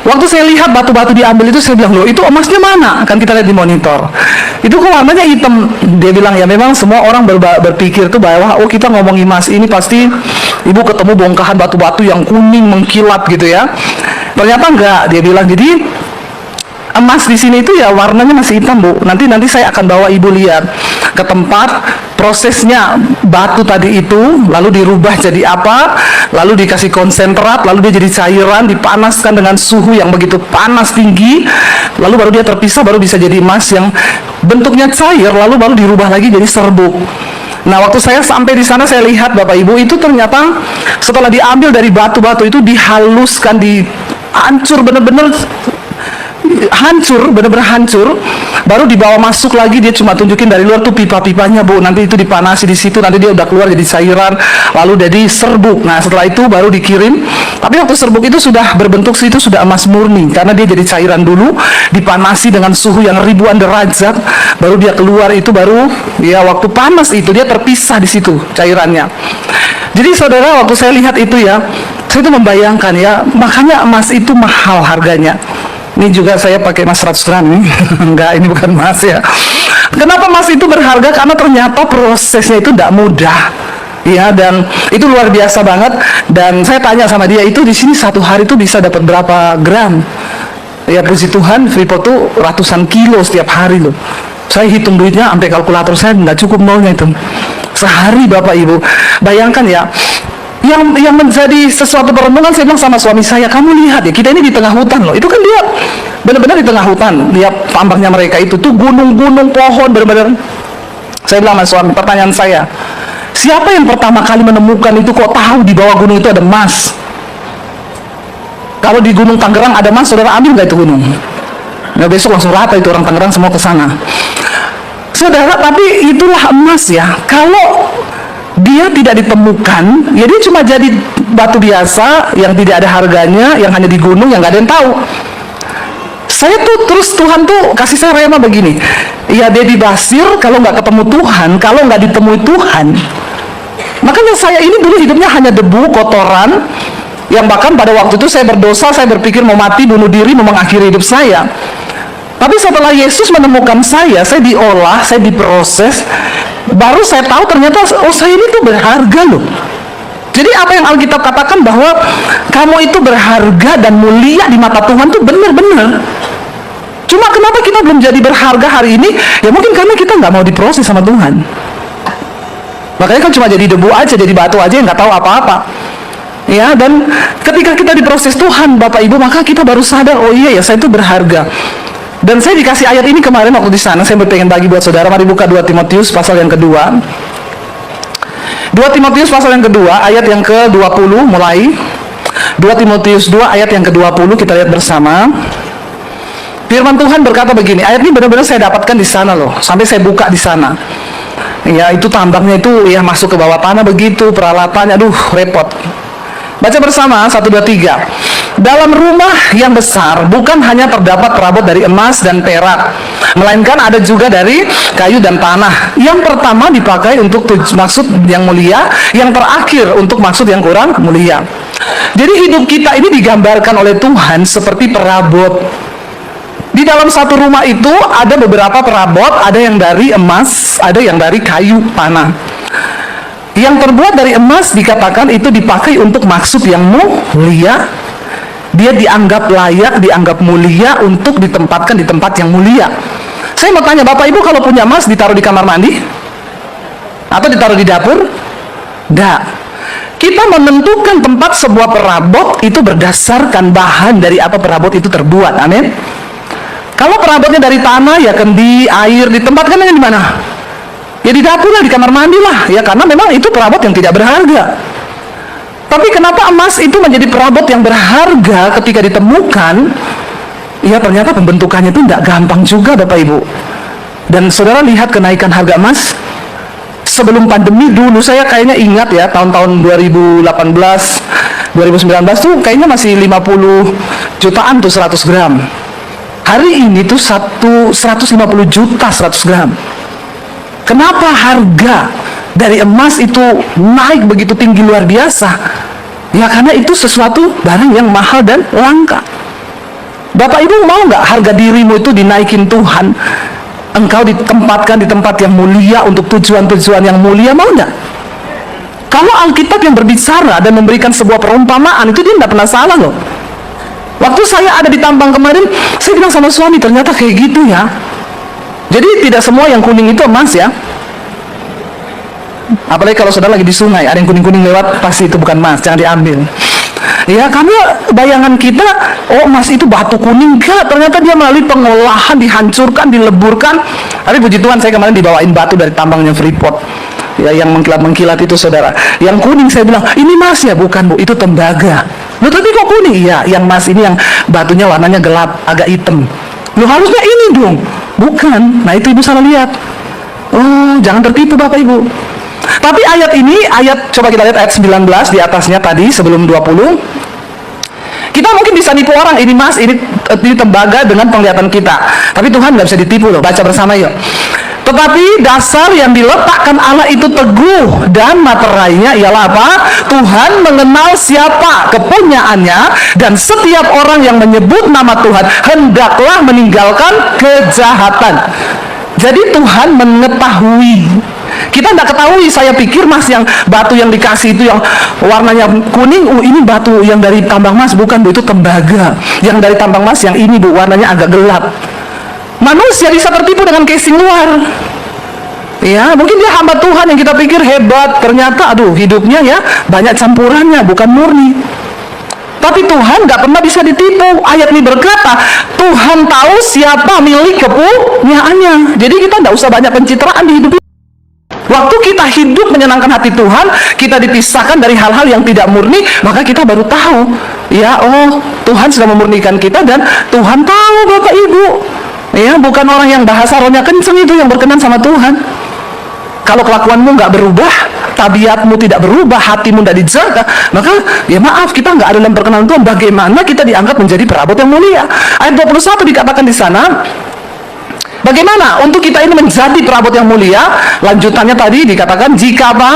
Waktu saya lihat batu-batu diambil itu, saya bilang, loh itu emasnya mana? Kan kita lihat di monitor, itu kok warnanya hitam. Dia bilang, ya memang semua orang berpikir tuh bahwa, oh kita ngomongin emas ini pasti ibu ketemu bongkahan batu-batu yang kuning mengkilat gitu ya. Ternyata enggak, dia bilang. Jadi emas di sini itu ya warnanya masih hitam, Bu. Nanti saya akan bawa ibu lihat ke tempat prosesnya batu tadi itu, lalu dirubah jadi apa, lalu dikasih konsentrat, lalu dia jadi cairan, dipanaskan dengan suhu yang begitu panas tinggi, lalu baru dia terpisah, baru bisa jadi emas yang bentuknya cair, lalu baru dirubah lagi jadi serbuk. Nah, waktu saya sampai di sana, saya lihat Bapak Ibu, itu ternyata setelah diambil dari batu-batu itu dihaluskan, dihancur bener-bener hancur, bener-bener hancur, baru dibawa masuk lagi. Dia cuma tunjukin dari luar tuh pipa-pipanya, Bu. Nanti itu dipanasi di situ, nanti dia udah keluar jadi cairan, lalu jadi serbuk. Nah, setelah itu baru dikirim. Tapi waktu serbuk itu sudah berbentuk, itu sudah emas murni, karena dia jadi cairan dulu, dipanasi dengan suhu yang ribuan derajat, baru dia keluar. Itu baru ya waktu panas itu dia terpisah di situ cairannya. Jadi saudara, waktu saya lihat itu ya, saya itu membayangkan ya, makanya emas itu mahal harganya. Ini juga saya pakai emas 100 gram nih. Enggak, ini bukan emas ya. Kenapa emas itu berharga? Karena ternyata prosesnya itu tidak mudah. Ya, dan itu luar biasa banget. Dan saya tanya sama dia, itu di sini satu hari itu bisa dapat berapa gram? Ya puji Tuhan, Freeport tuh ratusan kilo setiap hari loh. Saya hitung duitnya sampai kalkulator saya nggak cukup nolnya itu. Sehari Bapak Ibu. Bayangkan ya. Yang menjadi sesuatu perenungan, saya bilang sama suami saya, kamu lihat ya, kita ini di tengah hutan loh. Itu kan dia benar-benar di tengah hutan. Lihat tambangnya mereka itu tuh gunung-gunung, pohon, benar-benar. Saya bilang sama suami, pertanyaan saya, siapa yang pertama kali menemukan itu, kok tahu di bawah gunung itu ada emas? Kalau di Gunung Tangerang ada emas, saudara ambil nggak itu gunung? Nah, besok langsung rata itu orang Tangerang semua ke sana. Saudara, tapi itulah emas ya. Kalau dia tidak ditemukan, ya dia cuma jadi batu biasa yang tidak ada harganya, yang hanya di gunung, yang nggak ada yang tahu. Saya tuh terus Tuhan tuh kasih saya rema begini, ya Dedi Basir, kalau nggak ketemu Tuhan, kalau nggak ditemui Tuhan, makanya saya ini dulu hidupnya hanya debu, kotoran, yang bahkan pada waktu itu saya berdosa, saya berpikir mau mati, bunuh diri, mau mengakhiri hidup saya. Tapi setelah Yesus menemukan saya diolah, saya diproses, baru saya tahu ternyata, oh saya ini tuh berharga loh. Jadi apa yang Alkitab katakan bahwa kamu itu berharga dan mulia di mata Tuhan tuh benar-benar. Cuma kenapa kita belum jadi berharga hari ini? Ya mungkin karena kita nggak mau diproses sama Tuhan. Makanya kan cuma jadi debu aja, jadi batu aja yang nggak tahu apa-apa. Ya, dan ketika kita diproses Tuhan, Bapak Ibu, maka kita baru sadar, oh iya ya, saya itu berharga. Dan saya dikasih ayat ini kemarin waktu di sana, saya pengen bagi buat saudara. Mari buka 2 Timotius pasal yang kedua. 2 Timotius pasal yang kedua, ayat yang ke-20 mulai. 2 Timotius 2 ayat yang ke-20 kita lihat bersama. Firman Tuhan berkata begini, ayat ini benar-benar saya dapatkan di sana loh, sampai saya buka di sana. Ya, itu tambangnya itu ya masuk ke bawah tanah begitu, peralatannya, aduh repot. Baca bersama, 1, 2, 3. Dalam rumah yang besar bukan hanya terdapat perabot dari emas dan perak, melainkan ada juga dari kayu dan tanah. Yang pertama dipakai untuk maksud yang mulia, yang terakhir untuk maksud yang kurang mulia. Jadi hidup kita ini digambarkan oleh Tuhan seperti perabot. Di dalam satu rumah itu ada beberapa perabot, ada yang dari emas, ada yang dari kayu tanah. Yang terbuat dari emas dikatakan itu dipakai untuk maksud yang mulia. Dia dianggap layak, dianggap mulia untuk ditempatkan di tempat yang mulia. Saya mau tanya, Bapak Ibu kalau punya emas ditaruh di kamar mandi? Atau ditaruh di dapur? Enggak. Kita menentukan tempat sebuah perabot itu berdasarkan bahan dari apa perabot itu terbuat. Amin. Kalau perabotnya dari tanah, ya kendi, air, ditempatkannya di mana? Ya di dapur lah, di kamar mandi lah. Ya karena memang itu perabot yang tidak berharga. Tapi kenapa emas itu menjadi perabot yang berharga ketika ditemukan? Ya ternyata pembentukannya itu tidak gampang juga, Bapak Ibu. Dan saudara lihat kenaikan harga emas. Sebelum pandemi dulu saya kayaknya ingat ya, tahun-tahun 2018, 2019 tuh kayaknya masih 50 jutaan tuh 100 gram. Hari ini tuh 150 juta 100 gram. Kenapa harga dari emas itu naik begitu tinggi luar biasa? Ya karena itu sesuatu barang yang mahal dan langka. Bapak Ibu mau nggak harga dirimu itu dinaikin Tuhan? Engkau ditempatkan di tempat yang mulia untuk tujuan-tujuan yang mulia, mau nggak? Kalau Alkitab yang berbicara dan memberikan sebuah perumpamaan, itu dia tidak pernah salah loh. Waktu saya ada di tambang kemarin, saya bilang sama suami, ternyata kayak gitu ya. Jadi tidak semua yang kuning itu emas ya. Apalagi kalau saudara lagi di sungai, ada yang kuning-kuning lewat, pasti itu bukan emas, jangan diambil. Ya karena bayangan kita, oh emas itu batu kuning, enggak, ternyata dia melalui pengolahan, dihancurkan, dileburkan. Tapi puji Tuhan saya kemarin dibawain batu dari tambangnya Freeport. Ya yang mengkilat-mengkilat itu saudara. Yang kuning saya bilang, ini emas ya? Bukan Bu, itu tembaga. Loh tapi kok kuning? Iya, yang emas ini yang batunya warnanya gelap, agak hitam. Loh harusnya ini dong. Bukan. Nah itu Ibu salah lihat. Oh, jangan tertipu Bapak Ibu. Tapi ayat ini, coba kita lihat ayat 19 di atasnya tadi sebelum 20. Kita mungkin bisa nipu orang, ini emas, ini tembaga dengan penglihatan kita. Tapi Tuhan nggak bisa ditipu loh. Baca bersama yuk. Tetapi dasar yang diletakkan Allah itu teguh, dan materainya ialah apa? Tuhan mengenal siapa kepunyaannya, dan setiap orang yang menyebut nama Tuhan hendaklah meninggalkan kejahatan. Jadi Tuhan mengetahui. Kita tidak ketahui, saya pikir mas yang batu yang dikasih itu yang warnanya kuning, ini batu yang dari tambang emas, bukan Bu, itu tembaga. Yang dari tambang emas yang ini Bu, warnanya agak gelap. Manusia bisa tertipu dengan casing luar. Ya, mungkin dia hamba Tuhan yang kita pikir hebat, ternyata aduh hidupnya ya banyak campurannya, bukan murni. Tapi Tuhan nggak pernah bisa ditipu. Ayat ini berkata, Tuhan tahu siapa milik kepunyaannya. Jadi kita nggak usah banyak pencitraan di hidup ini. Waktu kita hidup menyenangkan hati Tuhan, kita dipisahkan dari hal-hal yang tidak murni, maka kita baru tahu, ya oh Tuhan sudah memurnikan kita, dan Tuhan tahu Bapak Ibu. Ya, bukan orang yang bahasa rohnya kenceng itu yang berkenan sama Tuhan. Kalau kelakuanmu nggak berubah, tabiatmu tidak berubah, hatimu tidak dijaga, maka ya maaf, kita nggak ada dalam perkenan Tuhan. Bagaimana kita dianggap menjadi perabot yang mulia? Ayat 21 dikatakan di sana, bagaimana untuk kita ini menjadi perabot yang mulia? Lanjutannya tadi dikatakan, jika apa?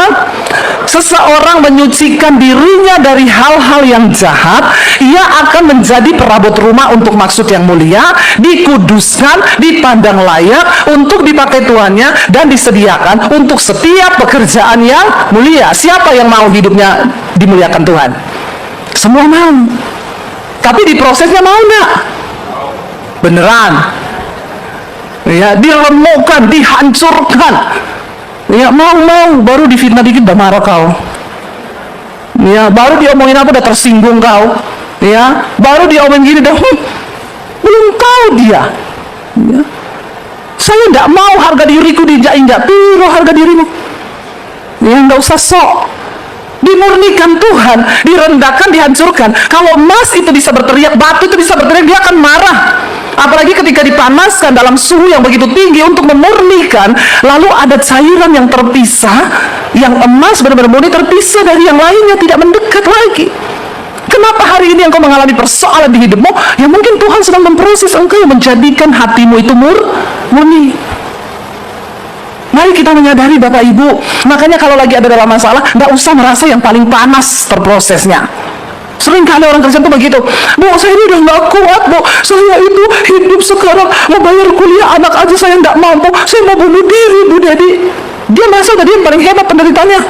Seseorang menyucikan dirinya dari hal-hal yang jahat, ia akan menjadi perabot rumah untuk maksud yang mulia, dikuduskan, dipandang layak untuk dipakai tuannya, dan disediakan untuk setiap pekerjaan yang mulia. Siapa yang mau hidupnya dimuliakan Tuhan? Semua mau. Tapi di prosesnya mau nggak? Beneran? Ya, diremukkan, dihancurkan. Ya mau baru difitnah dikit udah marah kau. Ya baru diomongin apa udah tersinggung kau. Ya baru diomongin gini dah belum tahu dia. Ya. Saya tidak mau harga diriku diinjak-injak. Piro harga dirimu? Ya nggak usah sok. Dimurnikan Tuhan, direndahkan, dihancurkan. Kalau emas itu bisa berteriak, batu itu bisa berteriak, dia akan marah. Apalagi ketika dipanaskan dalam suhu yang begitu tinggi untuk memurnikan, lalu ada cairan yang terpisah, yang emas benar-benar murni terpisah dari yang lainnya, tidak mendekat lagi. Kenapa hari ini engkau mengalami persoalan di hidupmu? Ya mungkin Tuhan sedang memproses engkau, menjadikan hatimu itu murni. Mari kita menyadari Bapak Ibu. Makanya kalau lagi ada dalam masalah, nggak usah merasa yang paling panas terprosesnya. Sering kali orang Kristen tuh begitu. Bu, saya ini udah nggak kuat, Bu. Saya itu hidup sekarang mau bayar kuliah anak aja saya nggak mampu. Saya mau bunuh diri, Bu Dedi. Dia merasa tadi yang paling hebat penderitaannya.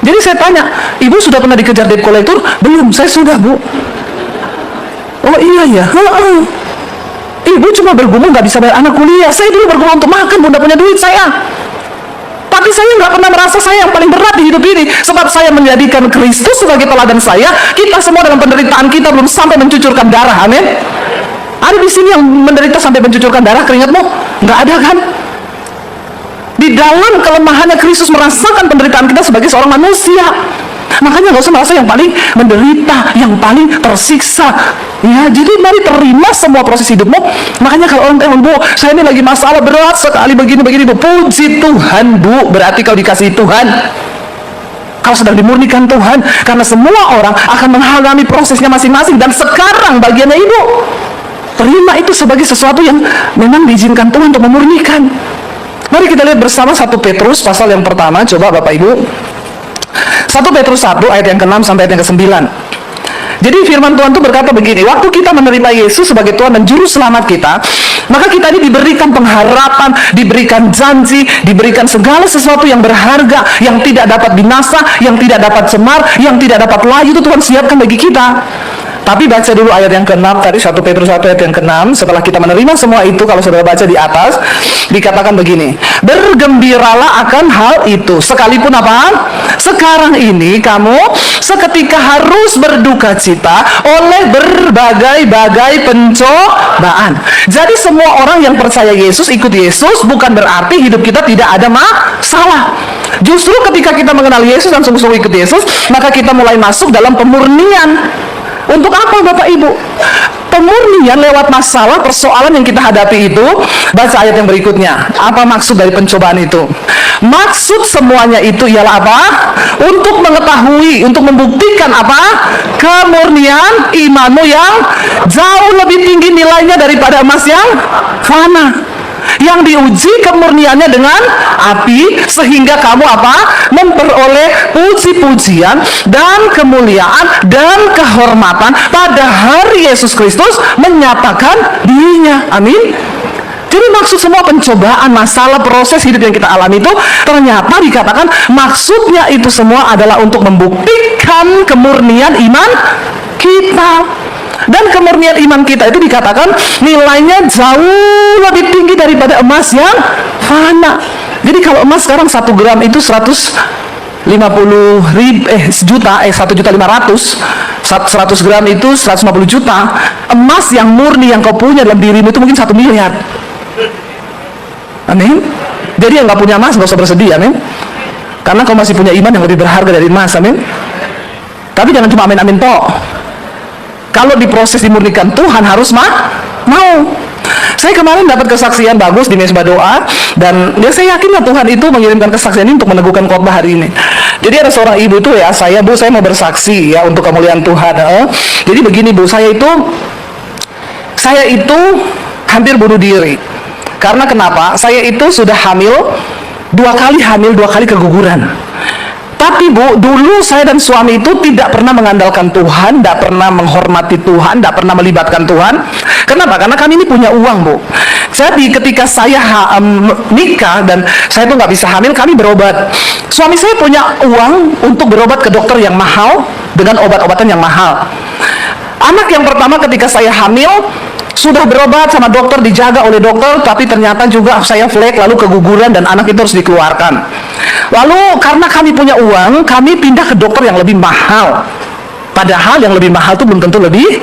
Jadi saya tanya, Ibu sudah pernah dikejar debt collector? Belum, saya sudah, Bu. Oh iya ya. Ibu cuma bergumul nggak bisa bayar anak kuliah. Saya dulu bergumul untuk makan, Bu, nggak punya duit saya. Tapi saya nggak pernah merasa saya yang paling berat di hidup ini, sebab saya menjadikan Kristus sebagai teladan saya. Kita semua dalam penderitaan kita belum sampai mencucurkan darah, amin. Ada di sini yang menderita sampai mencucurkan darah keringatmu? Nggak ada kan? Di dalam kelemahannya Kristus merasakan penderitaan kita sebagai seorang manusia. Makanya nggak usah merasa yang paling menderita, yang paling tersiksa. Ya, jadi mari terima semua proses hidupmu. Makanya kalau orang tanya, Bu, saya ini lagi masalah berat sekali begini, Bu. Puji Tuhan, Bu. Berarti kau dikasihi Tuhan. Kau sedang dimurnikan Tuhan. Karena semua orang akan mengalami prosesnya masing-masing. Dan sekarang bagiannya Ibu. Terima itu sebagai sesuatu yang memang diizinkan Tuhan untuk memurnikan. Mari kita lihat bersama 1 Petrus pasal yang pertama. Coba Bapak Ibu. 1 Petrus 1 ayat yang ke-6 sampai ayat yang ke-9. Jadi firman Tuhan itu berkata begini, waktu kita menerima Yesus sebagai Tuhan dan Juru Selamat kita, maka kita ini diberikan pengharapan, diberikan janji, diberikan segala sesuatu yang berharga, yang tidak dapat binasa, yang tidak dapat cemar, yang tidak dapat layu, itu Tuhan siapkan bagi kita. Tapi baca dulu ayat yang ke-6 tadi, 1 Petrus 1 ayat yang ke-6. Setelah kita menerima semua itu, kalau saudara baca di atas, dikatakan begini, bergembiralah akan hal itu, sekalipun apa? Sekarang ini kamu seketika harus berduka cita oleh berbagai-bagai pencobaan. Jadi semua orang yang percaya Yesus, ikut Yesus, bukan berarti hidup kita tidak ada masalah. Justru ketika kita mengenal Yesus dan sungguh-sungguh ikut Yesus, maka kita mulai masuk dalam pemurnian. Untuk apa Bapak Ibu? Pemurnian lewat masalah, persoalan yang kita hadapi itu. Baca ayat yang berikutnya. Apa maksud dari pencobaan itu? Maksud semuanya itu ialah apa? Untuk mengetahui, untuk membuktikan apa? Kemurnian imanmu yang jauh lebih tinggi nilainya daripada emas yang fana, yang diuji kemurniannya dengan api, sehingga kamu apa? Memperoleh puji-pujian dan kemuliaan dan kehormatan pada hari Yesus Kristus menyatakan dirinya. Amin. Jadi maksud semua pencobaan, masalah, proses hidup yang kita alami itu ternyata dikatakan maksudnya itu semua adalah untuk membuktikan kemurnian iman kita. Dan kemurnian iman kita itu dikatakan nilainya jauh lebih tinggi daripada emas yang fana. Jadi kalau emas sekarang 1 gram itu 150 juta, 1.500.000, 100 gram itu 150 juta. Emas yang murni yang kau punya dalam dirimu itu mungkin 1 miliar. Amin. Jadi yang nggak punya emas nggak usah bersedih, amin. Karena kau masih punya iman yang lebih berharga dari emas, amin. Tapi jangan cuma amin-amin toh. Kalau diproses dimurnikan Tuhan harus mau. Saya kemarin dapat kesaksian bagus di mesbah doa, dan ya saya yakin Tuhan itu mengirimkan kesaksian ini untuk meneguhkan khotbah hari ini. Jadi ada seorang ibu itu ya, Bu, saya mau bersaksi ya untuk kemuliaan Tuhan. Jadi begini Bu, saya itu hampir bunuh diri. Karena kenapa? Saya itu sudah hamil 2 kali keguguran. Tapi Bu, dulu saya dan suami itu tidak pernah mengandalkan Tuhan, tidak pernah menghormati Tuhan, tidak pernah melibatkan Tuhan. Kenapa? Karena kami ini punya uang, Bu. Jadi ketika saya nikah dan saya tuh nggak bisa hamil, kami berobat. Suami saya punya uang untuk berobat ke dokter yang mahal dengan obat-obatan yang mahal. Anak yang pertama ketika saya hamil, Sudah berobat sama dokter, dijaga oleh dokter, tapi ternyata juga saya flek, lalu keguguran, dan anak itu harus dikeluarkan. Lalu karena kami punya uang, kami pindah ke dokter yang lebih mahal. Padahal yang lebih mahal itu belum tentu lebih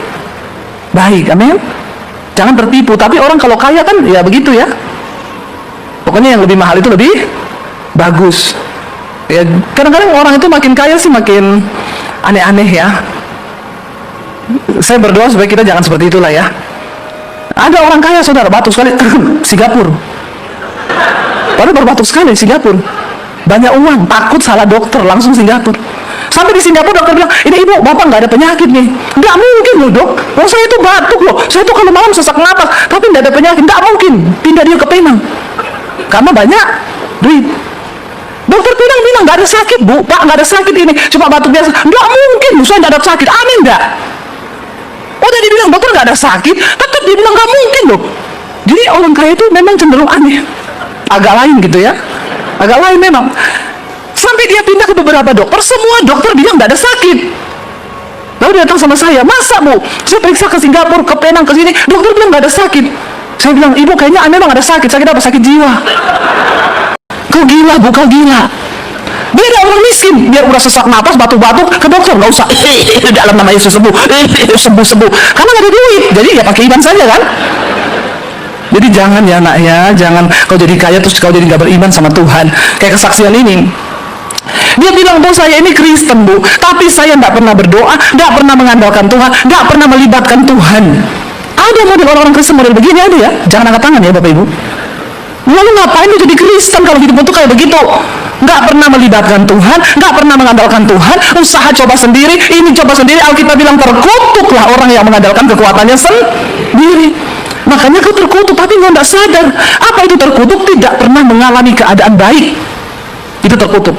baik, amin. Jangan tertipu, tapi orang kalau kaya kan ya begitu ya. Pokoknya yang lebih mahal itu lebih bagus. Ya, kadang-kadang orang itu makin kaya sih makin aneh-aneh ya. Saya berdoa supaya kita jangan seperti itulah ya. Ada orang kaya saudara, batuk sekali, Singapura. Padahal baru batuk sekali, Singapura. Banyak uang, takut salah dokter, langsung Singapura. Sampai di Singapura dokter bilang, ini ibu, bapak nggak ada penyakit nih. Nggak mungkin loh dok, oh saya itu batuk loh, saya itu kalau malam sesak napas, tapi nggak ada penyakit. Nggak mungkin, pindah dia ke Penang. Karena banyak duit. Dokter Penang bilang, nggak ada sakit bu, pak nggak ada sakit ini, cuma batuk biasa. Nggak mungkin, saya nggak ada sakit, aneh nggak? Oh jadi bilang dokter nggak ada sakit, tetap dia bilang nggak mungkin loh. Jadi orang kaya itu memang cenderung aneh, agak lain gitu ya, agak lain memang. Sampai dia pindah ke beberapa dokter, semua dokter bilang nggak ada sakit. Lalu dia datang sama saya, masa bu? Saya periksa ke Singapura, ke Penang, ke sini, dokter bilang nggak ada sakit. Saya bilang, ibu kayaknya memang ada sakit, sakit apa? Sakit jiwa. Kau gila bu, kau gila. Beda orang miskin, biar udah sesak napas, batuk-batuk, ke dokter nggak usah. Dalam nama Yesus sembuh, sembuh. Karena nggak ada duit, jadi ya pakai iman saja kan. Jadi jangan ya nak ya, jangan kau jadi kaya terus kau jadi nggak beriman sama Tuhan. Kayak kesaksian ini. Dia bilang, bu saya ini Kristen bu, tapi saya nggak pernah berdoa, nggak pernah mengandalkan Tuhan, nggak pernah melibatkan Tuhan. Ada model orang-orang Kristen model begini ada ya, jangan angkat tangan ya bapak ibu. Lalu ngapain lu jadi Kristen kalau hidup tuh kayak begitu? Nggak pernah melibatkan Tuhan, nggak pernah mengandalkan Tuhan, usaha coba sendiri, ini coba sendiri. Alkitab bilang terkutuklah orang yang mengandalkan kekuatannya sendiri. Makanya kau terkutuk tapi kau nggak sadar. Apa itu terkutuk? Tidak pernah mengalami keadaan baik. Itu terkutuk.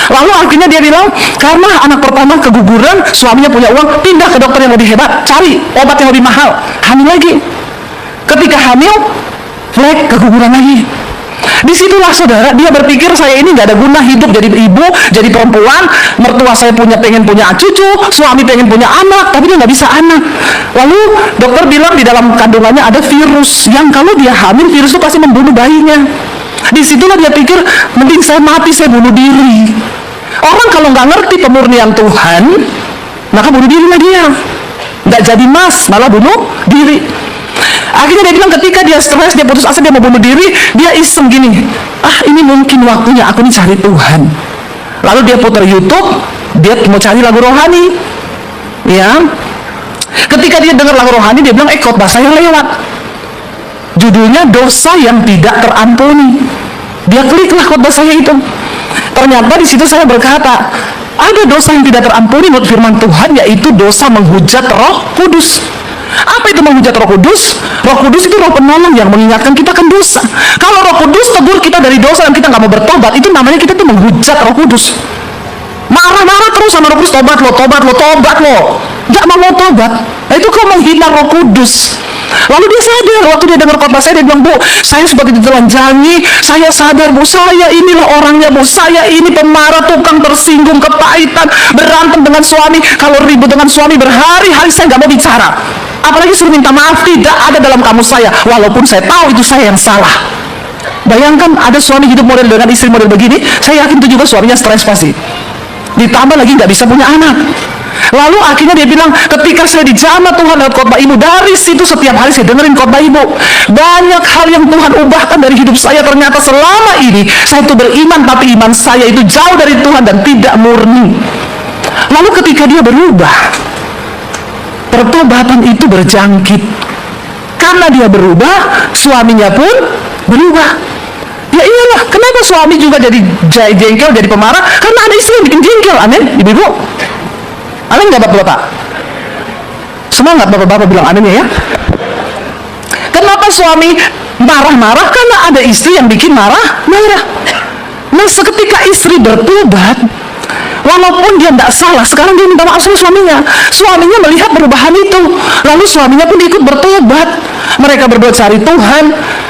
Lalu akhirnya dia bilang, karena anak pertama keguguran, suaminya punya uang, pindah ke dokter yang lebih hebat, cari obat yang lebih mahal, hamil lagi. Ketika hamil, flek, keguguran lagi. Disitulah saudara, dia berpikir saya ini nggak ada guna hidup jadi ibu, jadi perempuan, mertua saya pengen punya cucu, suami pengen punya anak, tapi dia nggak bisa anak. Lalu dokter bilang di dalam kandungannya ada virus yang kalau dia hamil, virus itu pasti membunuh bayinya. Disitulah dia pikir, mending saya mati, saya bunuh diri. Orang kalau nggak ngerti pemurnian Tuhan, maka bunuh diri lah dia. Nggak jadi mas, malah bunuh diri. Akhirnya dia bilang ketika dia stres, dia putus asa, dia mau bunuh diri, dia iseng gini, ini mungkin waktunya aku nih cari Tuhan. Lalu dia putar YouTube, dia mau cari lagu rohani. Ya, ketika dia dengar lagu rohani, dia bilang, khotbah saya lewat. Judulnya dosa yang tidak terampuni. Dia kliklah khotbah saya itu. Ternyata di situ saya berkata, ada dosa yang tidak terampuni menurut firman Tuhan, yaitu dosa menghujat Roh Kudus. Apa itu menghujat Roh Kudus? Roh Kudus itu roh penolong yang mengingatkan kita akan dosa. Kalau Roh Kudus tegur kita dari dosa dan kita nggak mau bertobat, itu namanya kita tuh menghujat Roh Kudus. Marah-marah terus sama Roh Kudus, tobat lo, nggak mau tobat. Nah itu kau menghina Roh Kudus. Lalu dia sadar, waktu dia dengar khotbah saya, dia bilang, bu, saya seperti ditelanjangi, saya sadar bu, saya inilah orangnya bu, saya ini pemarah, tukang tersinggung, kepahitan, berantem dengan suami, kalau ribut dengan suami berhari-hari saya nggak mau bicara, apalagi suruh minta maaf, tidak ada dalam kamus saya, walaupun saya tahu itu saya yang salah. Bayangkan ada suami hidup model dengan istri model begini, saya yakin itu juga suaminya stres pasti, ditambah lagi nggak bisa punya anak. Lalu akhirnya dia bilang, ketika saya dijamah Tuhan lewat khotbah ibu, dari situ setiap hari saya dengerin khotbah ibu, banyak hal yang Tuhan ubahkan dari hidup saya. Ternyata selama ini saya itu beriman, tapi iman saya itu jauh dari Tuhan dan tidak murni. Lalu ketika dia berubah, pertobatan itu berjangkit. Karena dia berubah, suaminya pun berubah. Ya iyalah, kenapa suami juga jadi jengkel, jadi pemarah? Karena ada istri yang bikin jengkel, amin, ibu-ibu. Amin nggak bapak-bapak? Semangat bapak-bapak bilang amin ya. Kenapa suami marah-marah? Karena ada istri yang bikin marah-marah. Nah seketika istri bertobat, walaupun dia tidak salah, sekarang dia minta maaf sama suaminya. Suaminya melihat perubahan itu, lalu suaminya pun ikut bertobat. Mereka berdua cari Tuhan,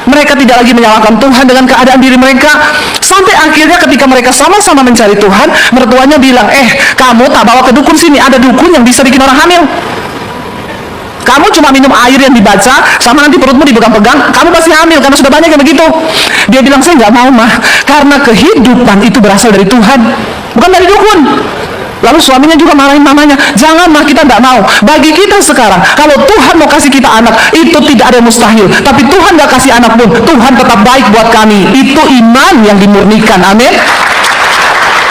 mereka tidak lagi menyalahkan Tuhan dengan keadaan diri mereka. Sampai akhirnya ketika mereka sama-sama mencari Tuhan, mertuanya bilang, kamu tak bawa ke dukun sini, ada dukun yang bisa bikin orang hamil. Kamu cuma minum air yang dibaca, sama nanti perutmu dipegang-pegang, kamu pasti hamil karena sudah banyak yang begitu. Dia bilang, saya nggak mau mah, karena kehidupan itu berasal dari Tuhan, bukan dari dukun. Lalu suaminya juga marahin mamanya, jangan mah, kita nggak mau. Bagi kita sekarang, kalau Tuhan mau kasih kita anak, itu tidak ada yang mustahil. Tapi Tuhan nggak kasih anak pun, Tuhan tetap baik buat kami. Itu iman yang dimurnikan, amin.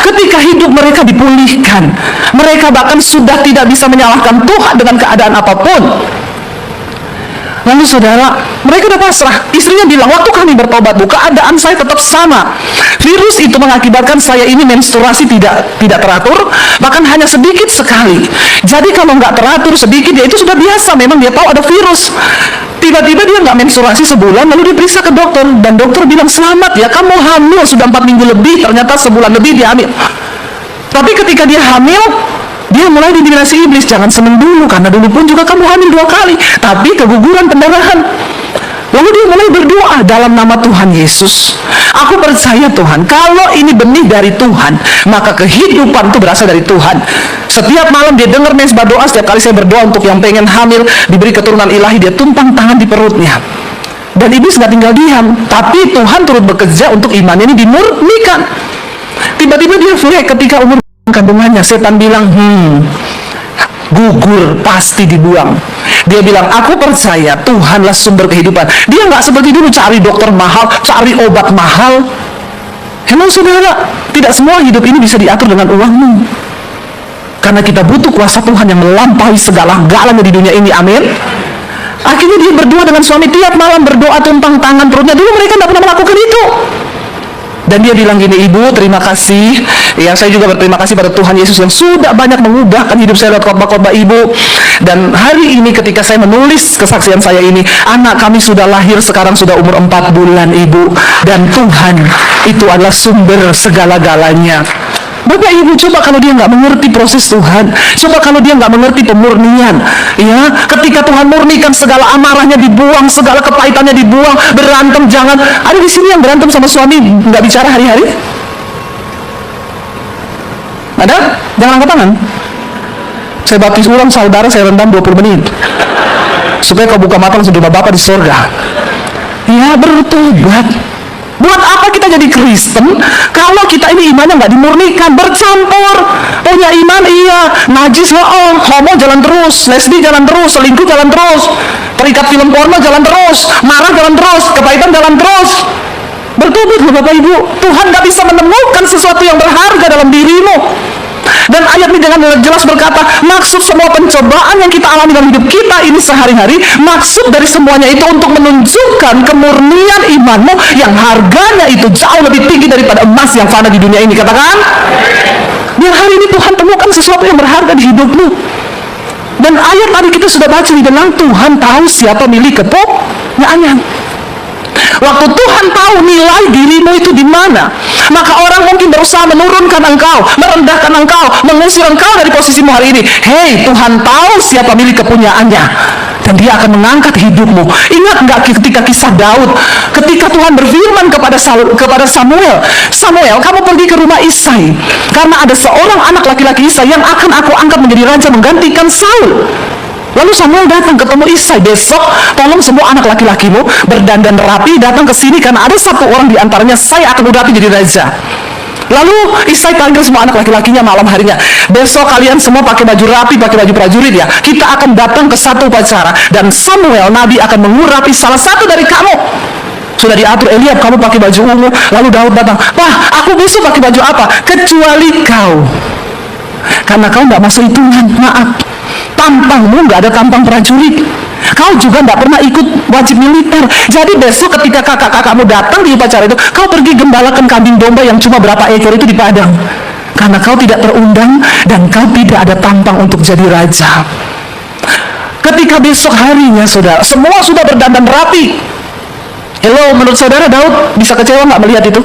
Ketika hidup mereka dipulihkan, mereka bahkan sudah tidak bisa menyalahkan Tuhan dengan keadaan apapun. Lalu saudara, mereka udah pasrah. Istrinya bilang, waktu kami bertobat, Bu, keadaan saya tetap sama. Virus itu mengakibatkan saya ini menstruasi tidak teratur, bahkan hanya sedikit sekali. Jadi kalau nggak teratur sedikit, ya itu sudah biasa. Memang dia tahu ada virus. Tiba-tiba dia nggak menstruasi sebulan, lalu diperiksa ke dokter, dan dokter bilang, selamat ya, kamu hamil sudah 4 minggu lebih. Ternyata sebulan lebih dia hamil. Tapi ketika dia hamil, dia mulai didominasi iblis. Jangan seneng dulu, karena dulu pun juga kamu hamil 2 kali, tapi keguguran pendarahan. Lalu dia mulai berdoa dalam nama Tuhan Yesus. Aku percaya Tuhan, kalau ini benih dari Tuhan, maka kehidupan itu berasal dari Tuhan. Setiap malam dia dengar mesbah doa. Setiap kali saya berdoa untuk yang pengen hamil, diberi keturunan ilahi, dia tumpang tangan di perutnya. Dan iblis nggak tinggal diam, tapi Tuhan turut bekerja untuk imannya ini dimurnikan. Tiba-tiba dia fake ketika umur kandungannya, setan bilang, gugur, pasti dibuang. Dia bilang, aku percaya Tuhanlah sumber kehidupan. Dia nggak seperti dulu cari dokter mahal, cari obat mahal. Hello saudara, tidak semua hidup ini bisa diatur dengan uangmu. Karena kita butuh kuasa Tuhan yang melampaui segala-galanya di dunia ini, amin. Akhirnya dia berdoa dengan suami, tiap malam berdoa tumpang tangan perutnya. Dulu mereka tidak pernah melakukan itu. Dan dia bilang gini, Ibu, terima kasih. Ya, saya juga berterima kasih pada Tuhan Yesus yang sudah banyak mengubahkan hidup saya lewat khotbah-khotbah Ibu. Dan hari ini ketika saya menulis kesaksian saya ini, anak kami sudah lahir, sekarang sudah umur 4 bulan, Ibu. Dan Tuhan itu adalah sumber segala-galanya. Bapak Ibu, coba kalau dia nggak mengerti proses Tuhan, coba kalau dia nggak mengerti pemurnian, ya, ketika Tuhan murnikan, segala amarahnya dibuang, segala kepahitannya dibuang, berantem jangan. Ada di sini yang berantem sama suami nggak bicara hari-hari? Ada? Jangan angkat tangan. Saya baptis ulang saudara, saya rendam 20 menit supaya kau buka mata langsung rumah Bapak di surga. Ya, bertobat. Buat apa kita jadi Kristen kalau kita ini imannya nggak dimurnikan, bercampur. Punya iman iya, najis homo jalan terus, lesbi jalan terus, selingkuh jalan terus, terikat film porno jalan terus, marah jalan terus, kepahitan jalan terus. Bertobat loh Bapak Ibu. Tuhan nggak bisa menemukan sesuatu yang berharga dalam dirimu. Dan ayat ini dengan jelas berkata, maksud semua pencobaan yang kita alami dalam hidup kita ini sehari-hari, maksud dari semuanya itu untuk menunjukkan kemurnian imanmu yang harganya itu jauh lebih tinggi daripada emas yang fana di dunia ini. Katakan, biar hari ini Tuhan temukan sesuatu yang berharga di hidupmu. Dan ayat tadi kita sudah baca di dalam, Tuhan tahu siapa milik kepunyaannya. Waktu Tuhan tahu nilai dirimu itu di mana, maka orang mungkin berusaha menurunkan engkau, merendahkan engkau, mengusir engkau dari posisimu hari ini. Hei, Tuhan tahu siapa milik kepunyaannya, dan Dia akan mengangkat hidupmu. Ingat nggak ketika kisah Daud, ketika Tuhan berfirman kepada Samuel, Samuel, kamu pergi ke rumah Isai, karena ada seorang anak laki-laki Isai yang akan aku angkat menjadi raja menggantikan Saul. Lalu Samuel datang ketemu Isai, besok tolong semua anak laki-lakimu berdandan rapi datang ke sini karena ada satu orang di antaranya saya akan urapi jadi raja. Lalu Isai panggil semua anak laki-lakinya malam harinya, besok kalian semua pakai baju rapi, pakai baju prajurit ya, kita akan datang ke satu upacara dan Samuel nabi akan mengurapi salah satu dari kamu. Sudah diatur, Eliab kamu pakai baju ungu. Lalu Daud datang, Wah, aku besok pakai baju apa? Kecuali kau, karena kau nggak masuk hitungan, maaf. Tampangmu nggak ada tampang prajurit. Kau juga nggak pernah ikut wajib militer. Jadi besok ketika kakak-kakakmu datang di upacara itu, kau pergi gembalakan kambing domba yang cuma berapa ekor itu di padang. Karena kau tidak terundang dan kau tidak ada tampang untuk jadi raja. Ketika besok harinya, saudara, semua sudah berdandan rapi. Hello, menurut saudara Daud bisa kecewa nggak melihat itu?